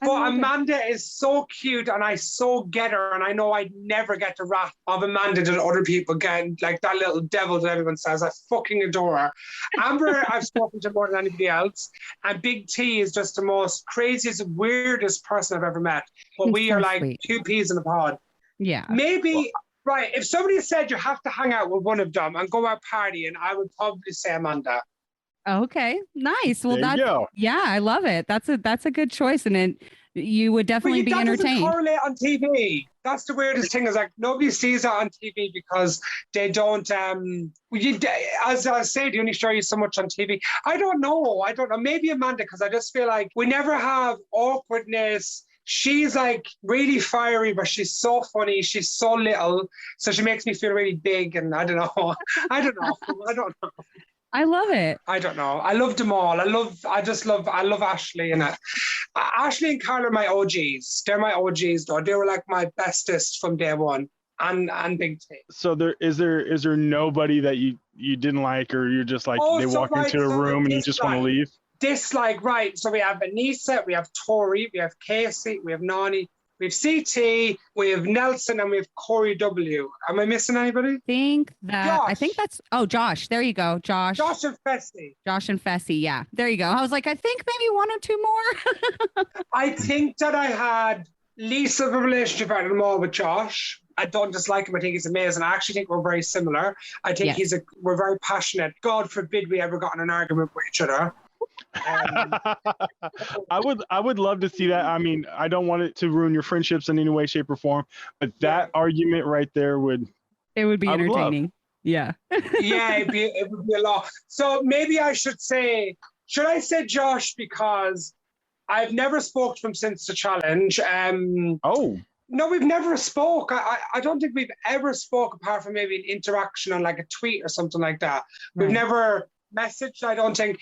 But Amanda is so cute, and I so get her, and I know I'd never get the wrath of Amanda that other people get, like that little devil that everyone says. I fucking adore her. Amber, I've spoken to more than anybody else, and Big T is just the most craziest, weirdest person I've ever met. But we are like sweet. 2 peas in a pod.
Yeah.
Maybe... Right, if somebody said you have to hang out with one of them and go out partying, I would probably say Amanda.
Okay, nice. Well,
yeah,
I love it. That's a good choice, and you would definitely be entertained.
That doesn't correlate on TV. That's the weirdest thing. Is nobody sees that on TV because they don't. As I say, they only show you so much on TV. I don't know. Maybe Amanda, because I just feel like we never have awkwardness. She's really fiery, but she's so funny. She's so little, so she makes me feel really big. And I don't know. I
I love it.
I don't know. I love them all. I love Ashley and Ashley and Carl are my OGs. They're my OGs though. They were like my bestest from day one. And Big T.
So is there nobody that you didn't like, or you're just like they walk into a room and you just want to leave?
Dislike, right. So we have Anissa, we have Tori, we have Casey, we have Nani, we have CT, we have Nelson, and we have Corey W. Am I missing anybody?
I think that's Josh. There you go. Josh and Fessie. Yeah. There you go. I was like, I think maybe 1 or 2 more.
I think that I had least of a relationship out of them all with Josh. I don't dislike him. I think he's amazing. I actually think we're very similar. I think we're very passionate. God forbid we ever got in an argument with each other.
I would love to see that. I mean, I don't want it to ruin your friendships in any way, shape, or form, but that argument right there would
be entertaining. Yeah.
Yeah, it would be a lot. So maybe I should say Josh, because I've never spoke to him since the challenge. No, we've never spoke. I don't think we've ever spoke apart from maybe an interaction on a tweet or something like that. We've never messaged, I don't think.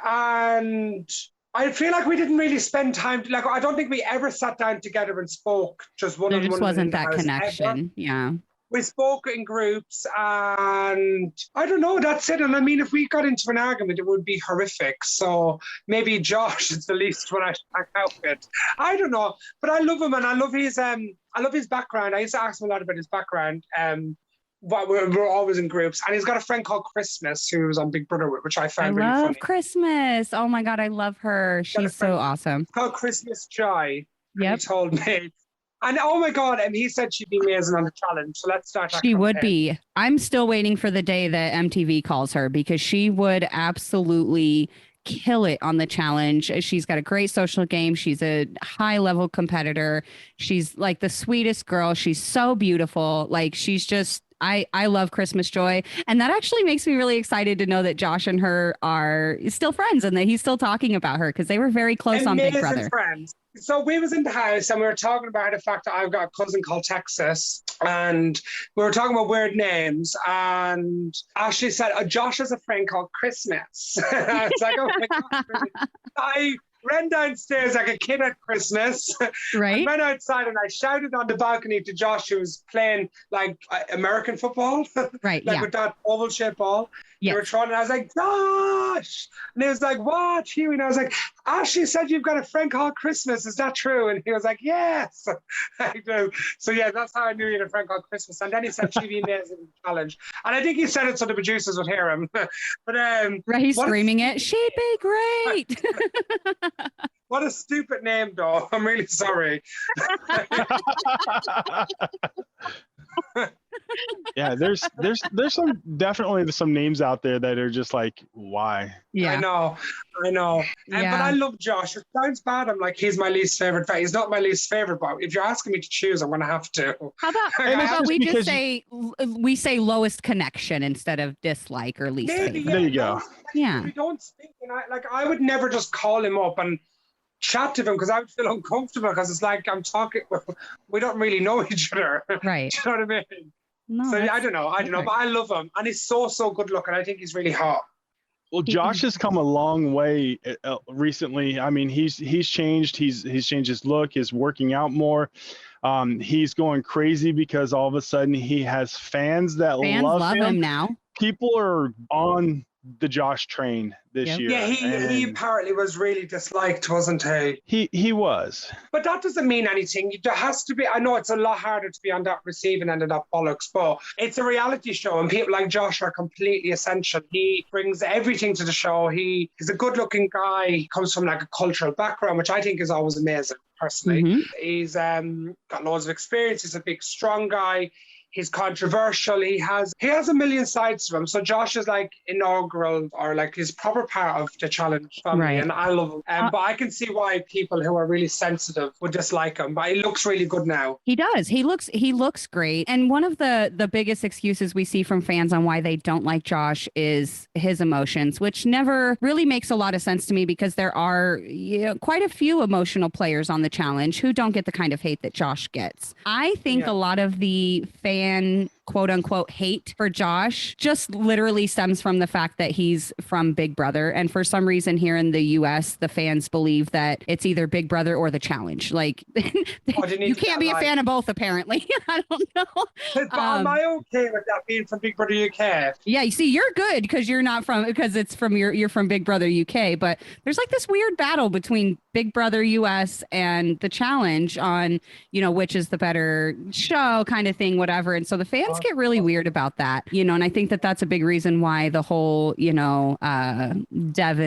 And I feel like we didn't really spend time. I don't think we ever sat down together and spoke just one on one.
There just wasn't that connection. Ever. Yeah.
We spoke in groups, and I don't know, that's it. And I mean, if we got into an argument, it would be horrific. So maybe Josh is the least one I should hang out with. I don't know, but I love him, and I love his background. I used to ask him a lot about his background. But we're always in groups, and he's got a friend called Christmas who was on Big Brother, which I found really funny. I love
Christmas. Oh my God, I love her. She's so awesome.
It's called Christmas Joy.
Yep.
He told me. And oh my God, and he said she'd be amazing on the challenge. So let's start.
She would be. I'm still waiting for the day that MTV calls her, because she would absolutely kill it on the challenge. She's got a great social game. She's a high level competitor. She's like the sweetest girl. She's so beautiful. She's just, I love Christmas Joy. And that actually makes me really excited to know that Josh and her are still friends and that he's still talking about her because they were very close on Big Brother.
Friends. So we was in the house and we were talking about the fact that I've got a cousin called Texas, and we were talking about weird names, and Ashley said, Josh has a friend called Christmas. I was like, oh my God. Really? I ran downstairs like a kid at Christmas.
Right.
I ran outside and I shouted on the balcony to Josh, who was playing like American football.
Right.
Like with that oval shaped ball.
Yes.
They were trying, and I was like, Josh! And he was like, what, Hughie? And I was like, Ashley said you've got a friend called Christmas. Is that true? And he was like, yes, I do. So yeah, that's how I knew you had a friend called Christmas. And then he said she'd be amazing challenge. And I think he said it so the producers would hear him. But
right, he's screaming it. She'd be great.
What a stupid name, though. I'm really sorry.
Yeah, there's some definitely some names out there that are just like, why?
Yeah, I know.
Yeah.
But I love Josh. It sounds bad. I'm like, he's my least favorite. He's not my least favorite, but if you're asking me to choose, I'm gonna have to.
How about we just say lowest connection instead of dislike or least favorite?
There you go.
We don't speak, and I would never just call him up and chat to him because I would feel uncomfortable because it's like I'm talking. We don't really know each other.
Right.
Do you know what I mean?
No,
so I don't know, but I love him, and he's so good looking. I think he's really hot.
Well, Josh has come a long way recently. I mean, he's changed. He's changed his look. He's working out more. He's going crazy because all of a sudden he has fans that love him
now.
People are on the Josh train this year.
Yeah, he apparently was really disliked, wasn't he?
He was.
But that doesn't mean anything. There has to be, I know it's a lot harder to be on that receiving end of that bollocks, but it's a reality show and people like Josh are completely essential. He brings everything to the show. He's a good looking guy. He comes from like a cultural background, which I think is always amazing, personally. Mm-hmm. He's got loads of experience. He's a big, strong guy. He's controversial. He has a million sides to him. So Josh is like inaugural or like his proper part of the challenge family, right. And I love him. But I can see why people who are really sensitive would dislike him. But he looks really good now.
He does. He looks great. And one of the biggest excuses we see from fans on why they don't like Josh is his emotions, which never really makes a lot of sense to me because there are quite a few emotional players on the challenge who don't get the kind of hate that Josh gets. I think a lot of the fans quote unquote hate for Josh just literally stems from the fact that he's from Big Brother. And for some reason here in the US, the fans believe that it's either Big Brother or the challenge. Like you can't be a fan of both, apparently. I don't know.
But am I okay with that being from Big Brother UK?
Yeah, you see, you're good because it's from you're from Big Brother UK. But there's like this weird battle between Big Brother US and the challenge on, which is the better show kind of thing, whatever. And so the fans get really weird about that, and I think that that's a big reason why the whole, Devin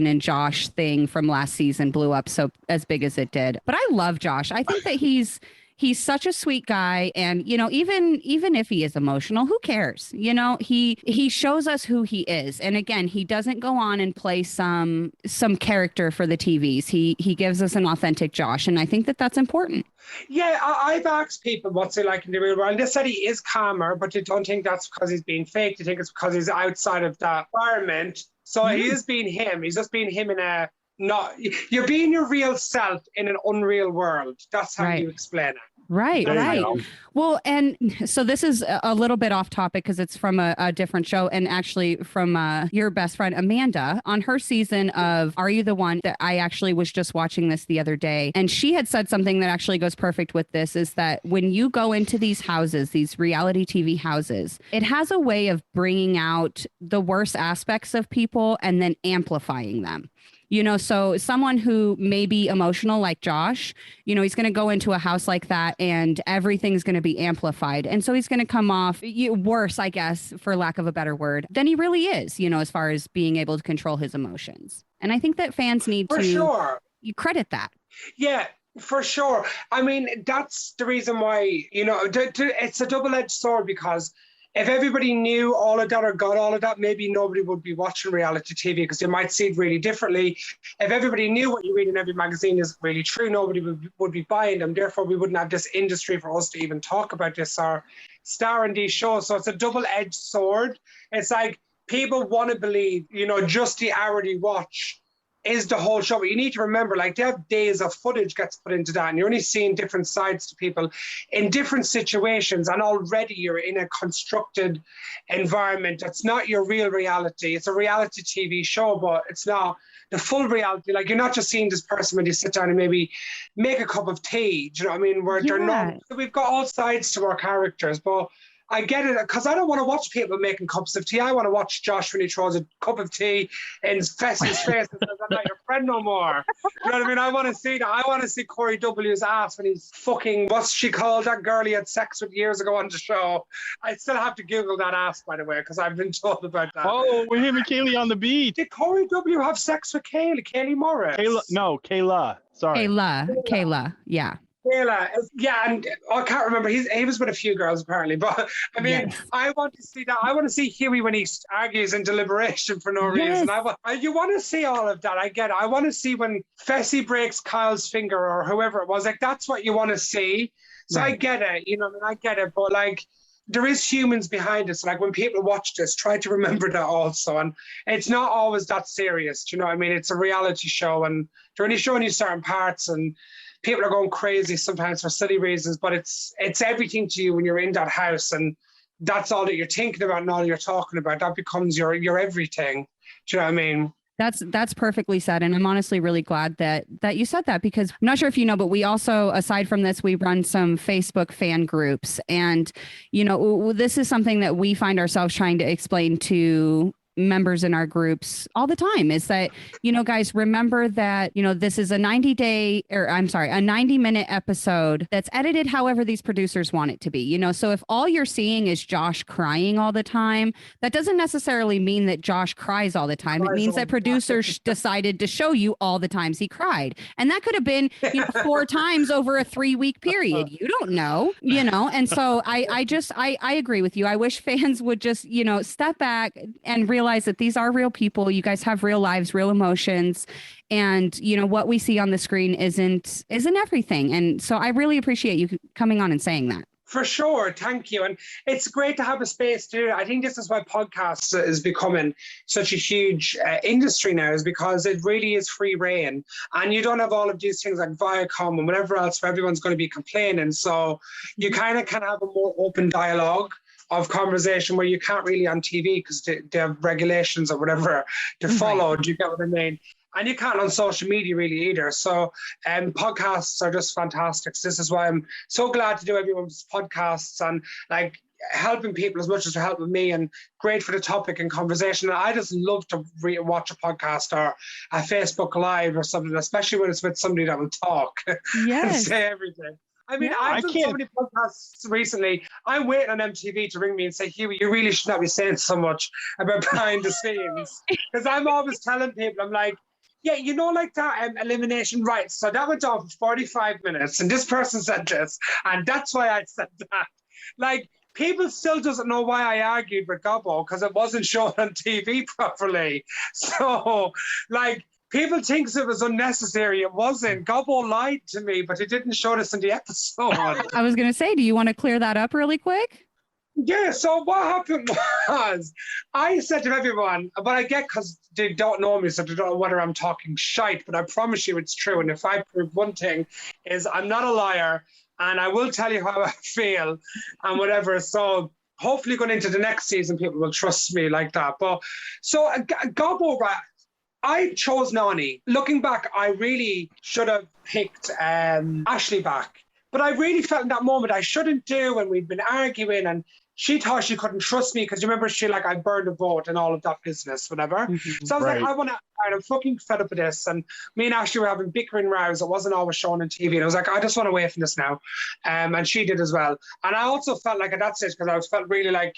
and Josh thing from last season blew up so as big as it did. But I love Josh. I think that he's such a sweet guy. And, even if he is emotional, who cares? He shows us who he is. And again, he doesn't go on and play some character for the TVs. He gives us an authentic Josh. And I think that that's important.
Yeah, I've asked people what's he like in the real world. They said he is calmer, but they don't think that's because he's being fake. They think it's because he's outside of that environment. So he is being him. He's just being him you're being your real self in an unreal world. That's how you explain it.
Right. Well, and so this is a little bit off topic because it's from a different show and actually from your best friend, Amanda, on her season of Are You the One? That I actually was just watching this the other day. And she had said something that actually goes perfect with this is that when you go into these houses, these reality TV houses, it has a way of bringing out the worst aspects of people and then amplifying them. So someone who may be emotional like Josh, he's going to go into a house like that and everything's going to be amplified. And so he's going to come off worse, I guess, for lack of a better word, than he really is, as far as being able to control his emotions. And I think that fans need you credit that.
Yeah. For sure. I mean, that's the reason why, it's a double-edged sword because if everybody knew all of that or got all of that, maybe nobody would be watching reality TV because they might see it really differently. If everybody knew what you read in every magazine is really true, nobody would be buying them. Therefore, we wouldn't have this industry for us to even talk about this or star in these shows. So it's a double-edged sword. It's like people want to believe, you know, just the hour they watch is the whole show. But you need to remember, like, they have days of footage gets put into that, and you're only seeing different sides to people in different situations, and already you're in a constructed environment that's not your real reality. It's a reality TV show, but it's not the full reality. Like, you're not just seeing this person when you sit down and maybe make a cup of tea. Do you know what I mean? Where they're not. We've got all sides to our characters, but I get it, because I don't want to watch people making cups of tea. I want to watch Josh when he throws a cup of tea in Fessy's face and says, I'm not your friend no more. You know what I mean? I want to see that. I want to see Corey W's ass when he's fucking, what's she called, that girl he had sex with years ago on the show. I still have to Google that ass, by the way, because I've been told about that.
Oh, with him and Kaylee on the beach.
Did Corey W have sex with Kaylee Morris?
Kayla. Sorry.
Kayla. Yeah.
Yeah, and I can't remember. He was with a few girls apparently, but I mean, yes. I want to see that. I want to see Hughie when he argues in deliberation for no reason. You want to see all of that. I get it. I want to see when Fessy breaks Kyle's finger or whoever it was. Like, that's what you want to see. So right. I get it. You know, I get it. But like, there is humans behind us. Like, when people watch this, try to remember that also. And it's not always that serious. Do you know what I mean? It's a reality show, and they're only showing you certain parts, and people are going crazy sometimes for silly reasons, but it's everything to you when you're in that house, and that's all that you're thinking about and all you're talking about. That becomes your everything. Do you know what I mean?
That's perfectly said. And I'm honestly really glad that you said that, because I'm not sure if you know, but we also, aside from this, we run some Facebook fan groups. And, you know, this is something that we find ourselves trying to explain to members in our groups all the time, is that, you know, guys, remember that, you know, this is a 90-minute episode that's edited however these producers want it to be, you know. So if all you're seeing is Josh crying all the time, that doesn't necessarily mean that Josh cries all the time. It means that producers decided to show you all the times he cried. And that could have been, you know, 4 times over a 3-week period. You don't know, you know. And so I agree with you. I wish fans would just, you know, step back and realize that these are real people. You guys have real lives, real emotions, and you know what we see on the screen isn't everything. And so I really appreciate you coming on and saying that.
For sure. Thank you. And it's great to have a space to do it. I think this is why podcasts is becoming such a huge industry now, is because it really is free reign. And you don't have all of these things like Viacom and whatever else where everyone's going to be complaining. So you kind of can have a more open dialogue of conversation where you can't really on TV because they have regulations or whatever to follow. Right. Do you get what I mean? And you can't on social media really either. So podcasts are just fantastic. So this is why I'm so glad to do everyone's podcasts and like helping people as much as they're helping me, and great for the topic and conversation. And I just love to watch a podcast or a Facebook Live or something, especially when it's with somebody that will talk and say everything. I mean, I've done so many podcasts recently. I'm waiting on MTV to ring me and say, Hughie, you really should not be saying so much about behind the scenes. Because I'm always telling people, I'm like, yeah, you know, like that elimination, right? So that went on for 45 minutes and this person said this, and that's why I said that. Like, people still doesn't know why I argued with Gabo, because it wasn't shown on TV properly. So, like, people think it was unnecessary. It wasn't. Gabo lied to me, but he didn't show this in the episode.
I was going to say, do you want to clear that up really quick?
Yeah, so what happened was, I said to everyone, but I get because they don't know me, so they don't know whether I'm talking shite, but I promise you it's true. And if I prove one thing, is I'm not a liar, and I will tell you how I feel and whatever. So hopefully going into the next season, people will trust me like that. But so Gabo, right? I chose Nani. Looking back, I really should have picked Ashley back. But I really felt in that moment I shouldn't do, and we'd been arguing, and she thought she couldn't trust me because you remember she like, I burned a vote and all of that business, whatever. Mm-hmm. So I was like, I'm fucking fed up with this. And me and Ashley were having bickering rows. It wasn't always shown on TV. And I was like, I just want away from this now. And she did as well. And I also felt like at that stage, because I felt really like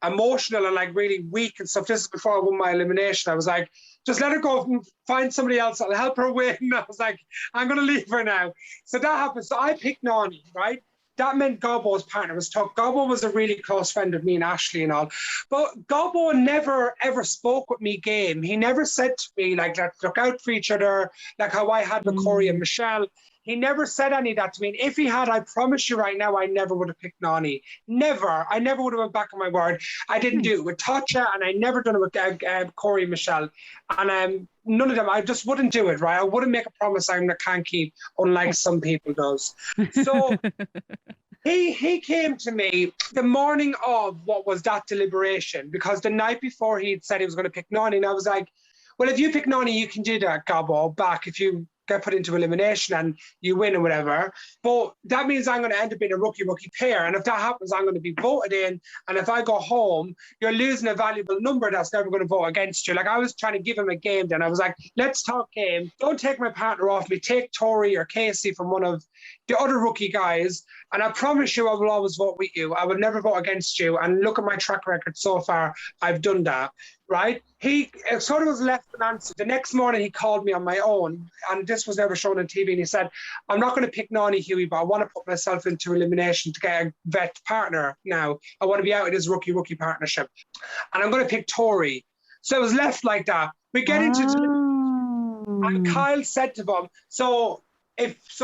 emotional and like really weak and stuff. This is before I won my elimination. I was like, just let her go and find somebody else. I'll help her win. I was like, I'm going to leave her now. So that happened. So I picked Nani, right? That meant Gabo's partner was tough. Gabo was a really close friend of me and Ashley and all. But Gabo never, ever spoke with me game. He never said to me, like, let's look out for each other, like how I had with Corey and Michelle. He never said any of that to me. And if he had, I promise you right now, I never would have picked Nani. Never. I never would have went back on my word. I didn't do it with Tatcha, and I never done it with Corey and Michelle. And none of them, I just wouldn't do it, right? I wouldn't make a promise I can't keep, unlike some people does. So he came to me the morning of what was that deliberation, because the night before he'd said he was going to pick Nani. And I was like, well, if you pick Nani, you can do that, Gabo, back if you get put into elimination and you win or whatever. But that means I'm going to end up being a rookie pair. And if that happens, I'm going to be voted in. And if I go home, you're losing a valuable number that's never going to vote against you. Like, I was trying to give him a game then. I was like, let's talk game. Don't take my partner off me. Take Tori or Casey from one of the other rookie guys. And I promise you, I will always vote with you. I will never vote against you. And look at my track record so far. I've done that. Right? He sort of was left unanswered. The next morning, he called me on my own, and this was never shown on TV. And he said, I'm not going to pick Nani, Hughie, but I want to put myself into elimination to get a vet partner now. I want to be out in his rookie partnership. And I'm going to pick Tori. So it was left like that. We get into and Kyle said to them, so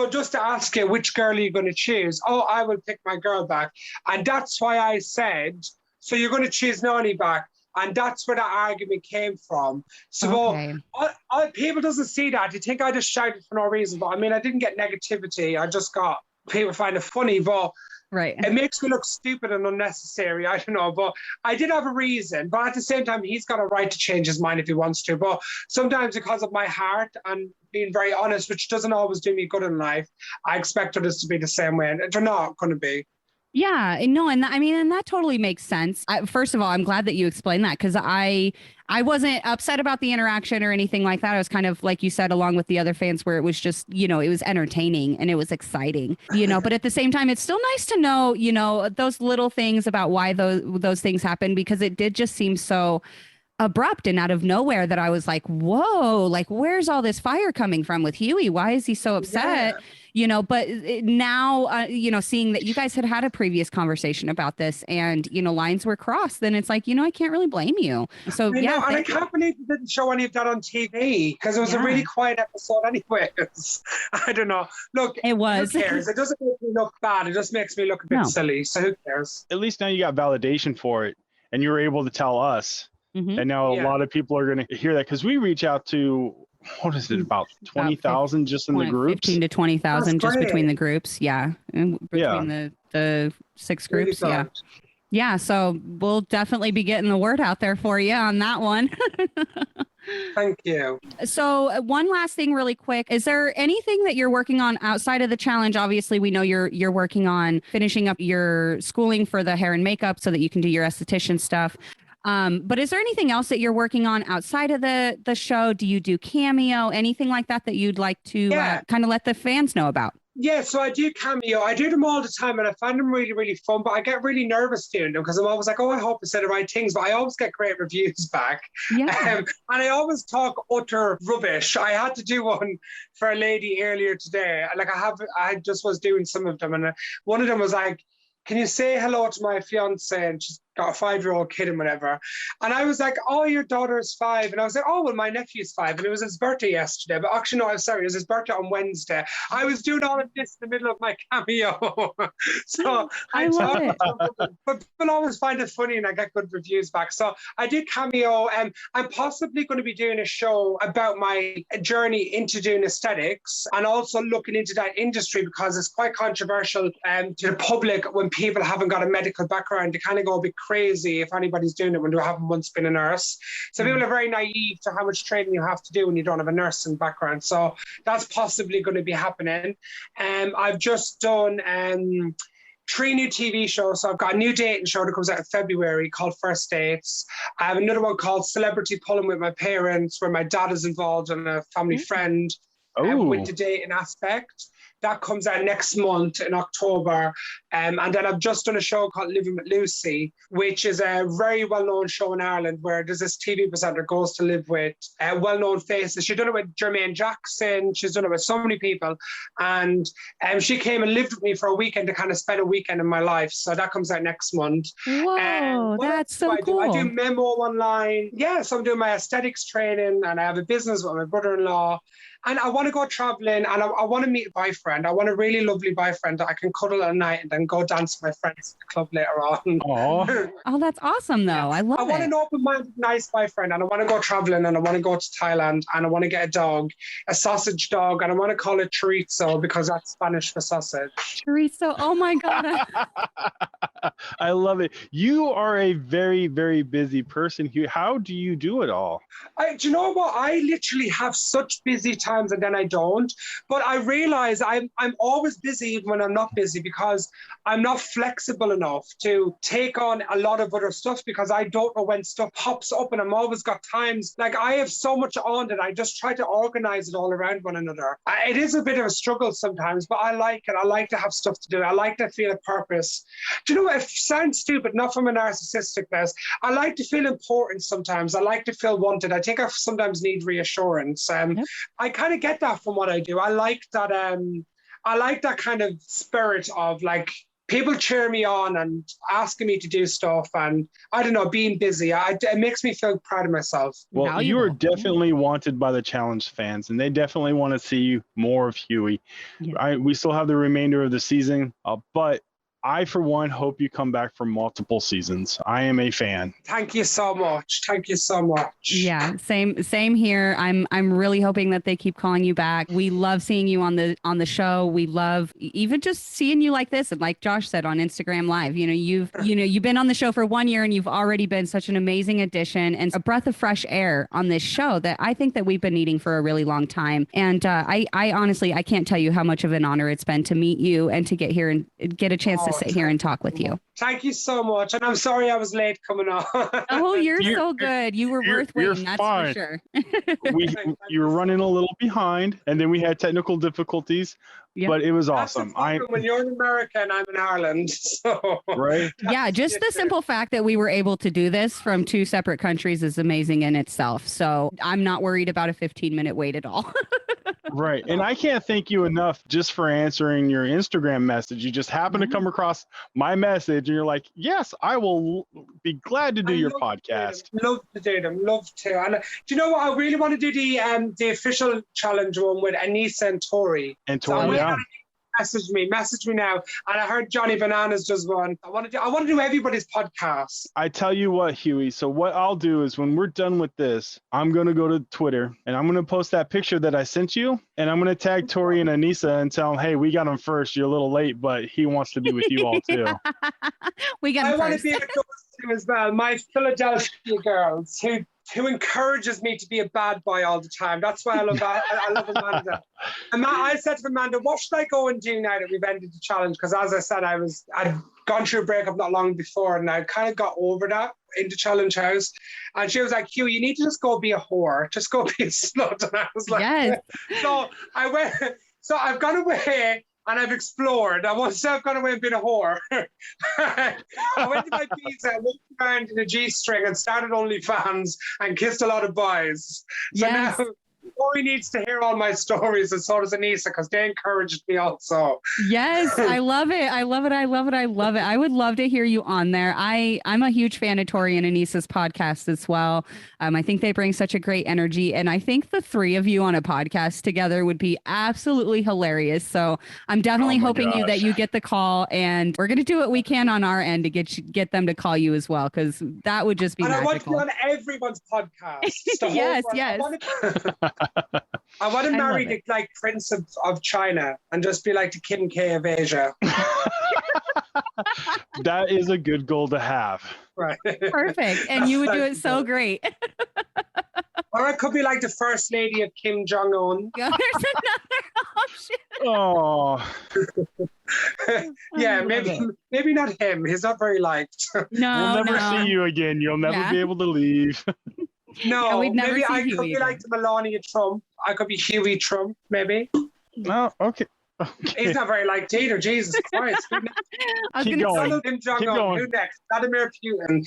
just to ask you, which girl are you going to choose? Oh, I will pick my girl back. And that's why I said, so you're going to choose Nani back. And that's where that argument came from. So
okay.
People doesn't see that. You think I just shouted for no reason. But I mean, I didn't get negativity. I just got people find it funny. But
right.
It makes me look stupid and unnecessary. I don't know. But I did have a reason. But at the same time, he's got a right to change his mind if he wants to. But sometimes because of my heart and being very honest, which doesn't always do me good in life, I expect others to be the same way. And they're not going to be.
Yeah, no, and that totally makes sense. First of all, I'm glad that you explained that, because I wasn't upset about the interaction or anything like that. I was kind of, like you said, along with the other fans, where it was just, it was entertaining and it was exciting, but at the same time, it's still nice to know, those little things about why those things happen, because it did just seem so abrupt and out of nowhere that I was like, whoa, like, where's all this fire coming from with Hughie? Why is he so upset? Yeah. But now, seeing that you guys had a previous conversation about this and, lines were crossed, then it's like, I can't really blame you. So,
and I can't believe you didn't show any of that on TV, because it was a really quiet episode anyway. I don't know. Look,
it was.
Who cares? It doesn't make me look bad. It just makes me look a bit silly. So who cares?
At least now you got validation for it and you were able to tell us. Mm-hmm. And now a lot of people are going to hear that, because we reach out to, what is it, about 20,000 just in the groups? 15
to 20,000 just between the groups. Yeah. Between the 6 groups. Really yeah. Yeah. So we'll definitely be getting the word out there for you on that one.
Thank you.
So one last thing really quick. Is there anything that you're working on outside of the challenge? Obviously, we know you're working on finishing up your schooling for the hair and makeup so that you can do your esthetician stuff. But is there anything else that you're working on outside of the show? Do you do cameo, anything like that you'd like to kind of let the fans know about?
Yeah, so I do cameo. I do them all the time, and I find them really, really fun, but I get really nervous doing them, because I'm always like, oh, I hope I said the right things, but I always get great reviews back. Yeah. And I always talk utter rubbish. I had to do one for a lady earlier today. Like, I just was doing some of them, and one of them was like, can you say hello to my fiance? And she's got a 5-year-old kid and whatever. And I was like, oh, your daughter's 5. And I was like, oh, well, my nephew's 5. And it was his birthday yesterday. But actually, no, I'm sorry. It was his birthday on Wednesday. I was doing all of this in the middle of my cameo. So
I love it.
But people always find it funny, and I get good reviews back. So I did cameo. And I'm possibly going to be doing a show about my journey into doing aesthetics, and also looking into that industry, because it's quite controversial to the public when people haven't got a medical background. They kind of go a bit crazy if anybody's doing it when they haven't once been a nurse. So people are very naive to how much training you have to do when you don't have a nursing background. So that's possibly going to be happening. I've just done 3 new TV shows. So I've got a new dating show that comes out in February called First Dates. I have another one called Celebrity Pulling with My Parents, where my dad is involved and a family friend with the dating aspect. That comes out next month in October. And then I've just done a show called Living with Lucy, which is a very well-known show in Ireland, where there's this TV presenter goes to live with well-known faces. She's done it with Jermaine Jackson. She's done it with so many people. And she came and lived with me for a weekend to kind of spend a weekend in my life. So that comes out next month.
Whoa, that's so cool.
I do memo online. Yeah, so I'm doing my aesthetics training, and I have a business with my brother-in-law. And I want to go traveling, and I want to meet a boyfriend. I want a really lovely boyfriend that I can cuddle at night and then go dance with my friends at the club later on.
Aw.
Oh, that's awesome, though. I love
I want
it.
an open-minded, nice boyfriend, and I want to go traveling, and I want to go to Thailand, and I want to get a dog, a sausage dog, and I want to call it chorizo because that's Spanish for sausage.
Chorizo. Oh my God.
I love it. You are a very, very busy person, Hugh. How do you do it all?
Do you know what? I literally have such busy times and then I don't. But I realize I'm always busy even when I'm not busy because I'm not flexible enough to take on a lot of other stuff because I don't know when stuff pops up, and I'm always got times. Like, I have so much on that I just try to organize it all around one another. It is a bit of a struggle sometimes, but I like it. I like to have stuff to do. I like to feel a purpose. Do you know what? It sounds stupid, not from a narcissisticness. I like to feel important sometimes. I like to feel wanted. I think I sometimes need reassurance. I kind of get that from what I do. I like that. I like that kind of spirit of like people cheer me on and asking me to do stuff, and I don't know, being busy. It makes me feel proud of myself.
Well, you are definitely wanted by the challenge fans, and they definitely want to see more of Hughie.
Yeah.
We still have the remainder of the season, but I, for one, hope you come back for multiple seasons. I am a fan.
Thank you so much. Thank you so much.
Yeah, same here. I'm really hoping that they keep calling you back. We love seeing you on the show. We love even just seeing you like this, and like Josh said on Instagram Live. You've been on the show for 1 year, and you've already been such an amazing addition and a breath of fresh air on this show that I think that we've been needing for a really long time. And I honestly, I can't tell you how much of an honor it's been to meet you and to get here and get a chance to sit here and talk with you.
Thank you so much. And I'm sorry I was late coming on.
Oh, you're so good. You were worth waiting, that's
fine.
for sure.
You were running a little behind, and then we had technical difficulties, but it was awesome.
When you're in America and I'm in Ireland, so
right?
Yeah, just the simple fact that we were able to do this from two separate countries is amazing in itself. So I'm not worried about a 15-minute wait at all.
Right. And I can't thank you enough just for answering your Instagram message. You just happened to come across my message and you're like, yes, I will be glad to do your podcast.
Love to do them. Love to. And do you know what? I really want to do the official challenge one with Anissa and Tori.
And Tori, yeah.
Message me now. And I heard Johnny Bananas does one. I want to do everybody's podcast.
I tell you what, Hughie. So what I'll do is when we're done with this, I'm going to go to Twitter and I'm going to post that picture that I sent you. And I'm going to tag Tori and Anissa and tell them, hey, we got him first. You're a little late, but he wants to be with you all too.
We got him
I want to
first.
be with those two as well. My Philadelphia girls who encourages me to be a bad boy all the time. That's why I love Amanda. I said to Amanda, what should I go and do now that we've ended the challenge? Because as I said, I'd gone through a breakup not long before, and I kind of got over that in the challenge house. And she was like, Hugh, you need to just go be a whore. Just go be a slut. And I was like,
yes.
So I've gone away. And I've explored. Once I've gone away and been a whore, I went to my pizza, walked around in a G-string and started OnlyFans and kissed a lot of boys. So
yes.
now Tori needs to hear all my stories, and so does Anissa, because they encouraged me also.
Yes, I love it. I love it. I love it. I love it. I would love to hear you on there. I'm a huge fan of Tori and Anissa's podcast as well. I think they bring such a great energy, and I think the three of you on a podcast together would be absolutely hilarious. So I'm definitely hoping that you get the call, and we're going to do what we can on our end to get them to call you as well, because that would just be magical.
I want to be on everyone's podcast.
Yes, yes.
I want to marry the Prince of China and just be like the Kim K of Asia.
That is a good goal to have.
Right.
Perfect. And you would do it so great.
Or I could be like the First Lady of Kim Jong-un.
There's another option.
Oh.
Yeah, maybe not him. He's not very liked.
No,
we'll never see you again. You'll never be able to leave.
No,
we'd never
maybe
see
I
Hughie
could be like the Melania Trump. I could be Hughie Trump, maybe.
No, okay.
He's not very liked either. Jesus Christ.
Keep going.
Kim Jong-un. Who next? Vladimir Putin.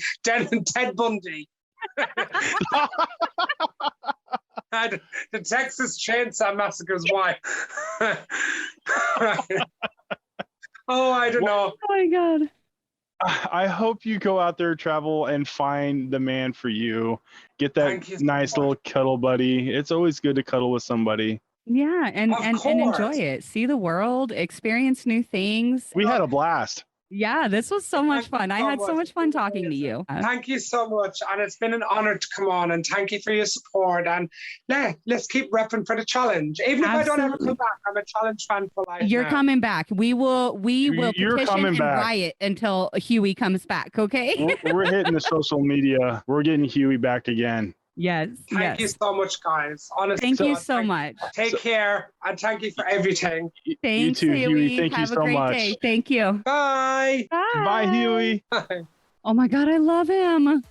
Ted Bundy. And the Texas Chainsaw Massacre's wife. Oh, I don't know.
Oh my God.
I hope you go out there, travel, and find the man for you. Get that nice little cuddle buddy. It's always good to cuddle with somebody.
Yeah, and
Of
and enjoy
course.
it. See the world, experience new things.
We had a blast.
Yeah, this was so much
Thank you
fun. I
so
had so
much.
much fun talking to you.
Thank you so much. And it's been an honor to come on, and thank you for your support. And let's keep repping for the challenge. Even if I don't ever
Absolutely.
come back, I'm a challenge fan for life.
You're
now.
coming back. We will
You're
petition
coming
and
back.
riot until Hughie comes back, okay?
We're hitting the social media. We're getting Hughie back again.
Yes.
Thank you so much, guys. Honestly,
Thank you so much.
Take care, and thank you for everything.
Thanks,
you too, Hughie. Thank
Have
you
a
so
great
much.
day. Thank you.
Bye.
Bye.
Bye, Hughie.
Oh my God, I love him.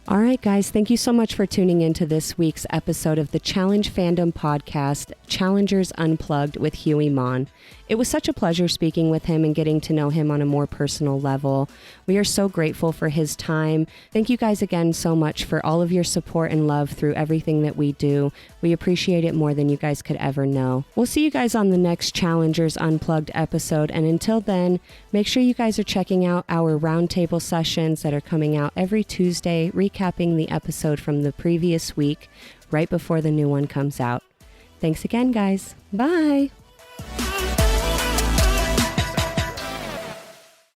All right, guys, thank you so much for tuning in to this week's episode of the Challenge Fandom Podcast, Challengers Unplugged with Hughie Maughan. It was such a pleasure speaking with him and getting to know him on a more personal level. We are so grateful for his time. Thank you guys again so much for all of your support and love through everything that we do. We appreciate it more than you guys could ever know. We'll see you guys on the next Challengers Unplugged episode. And until then, make sure you guys are checking out our roundtable sessions that are coming out every Tuesday, recapping the episode from the previous week right before the new one comes out. Thanks again, guys. Bye.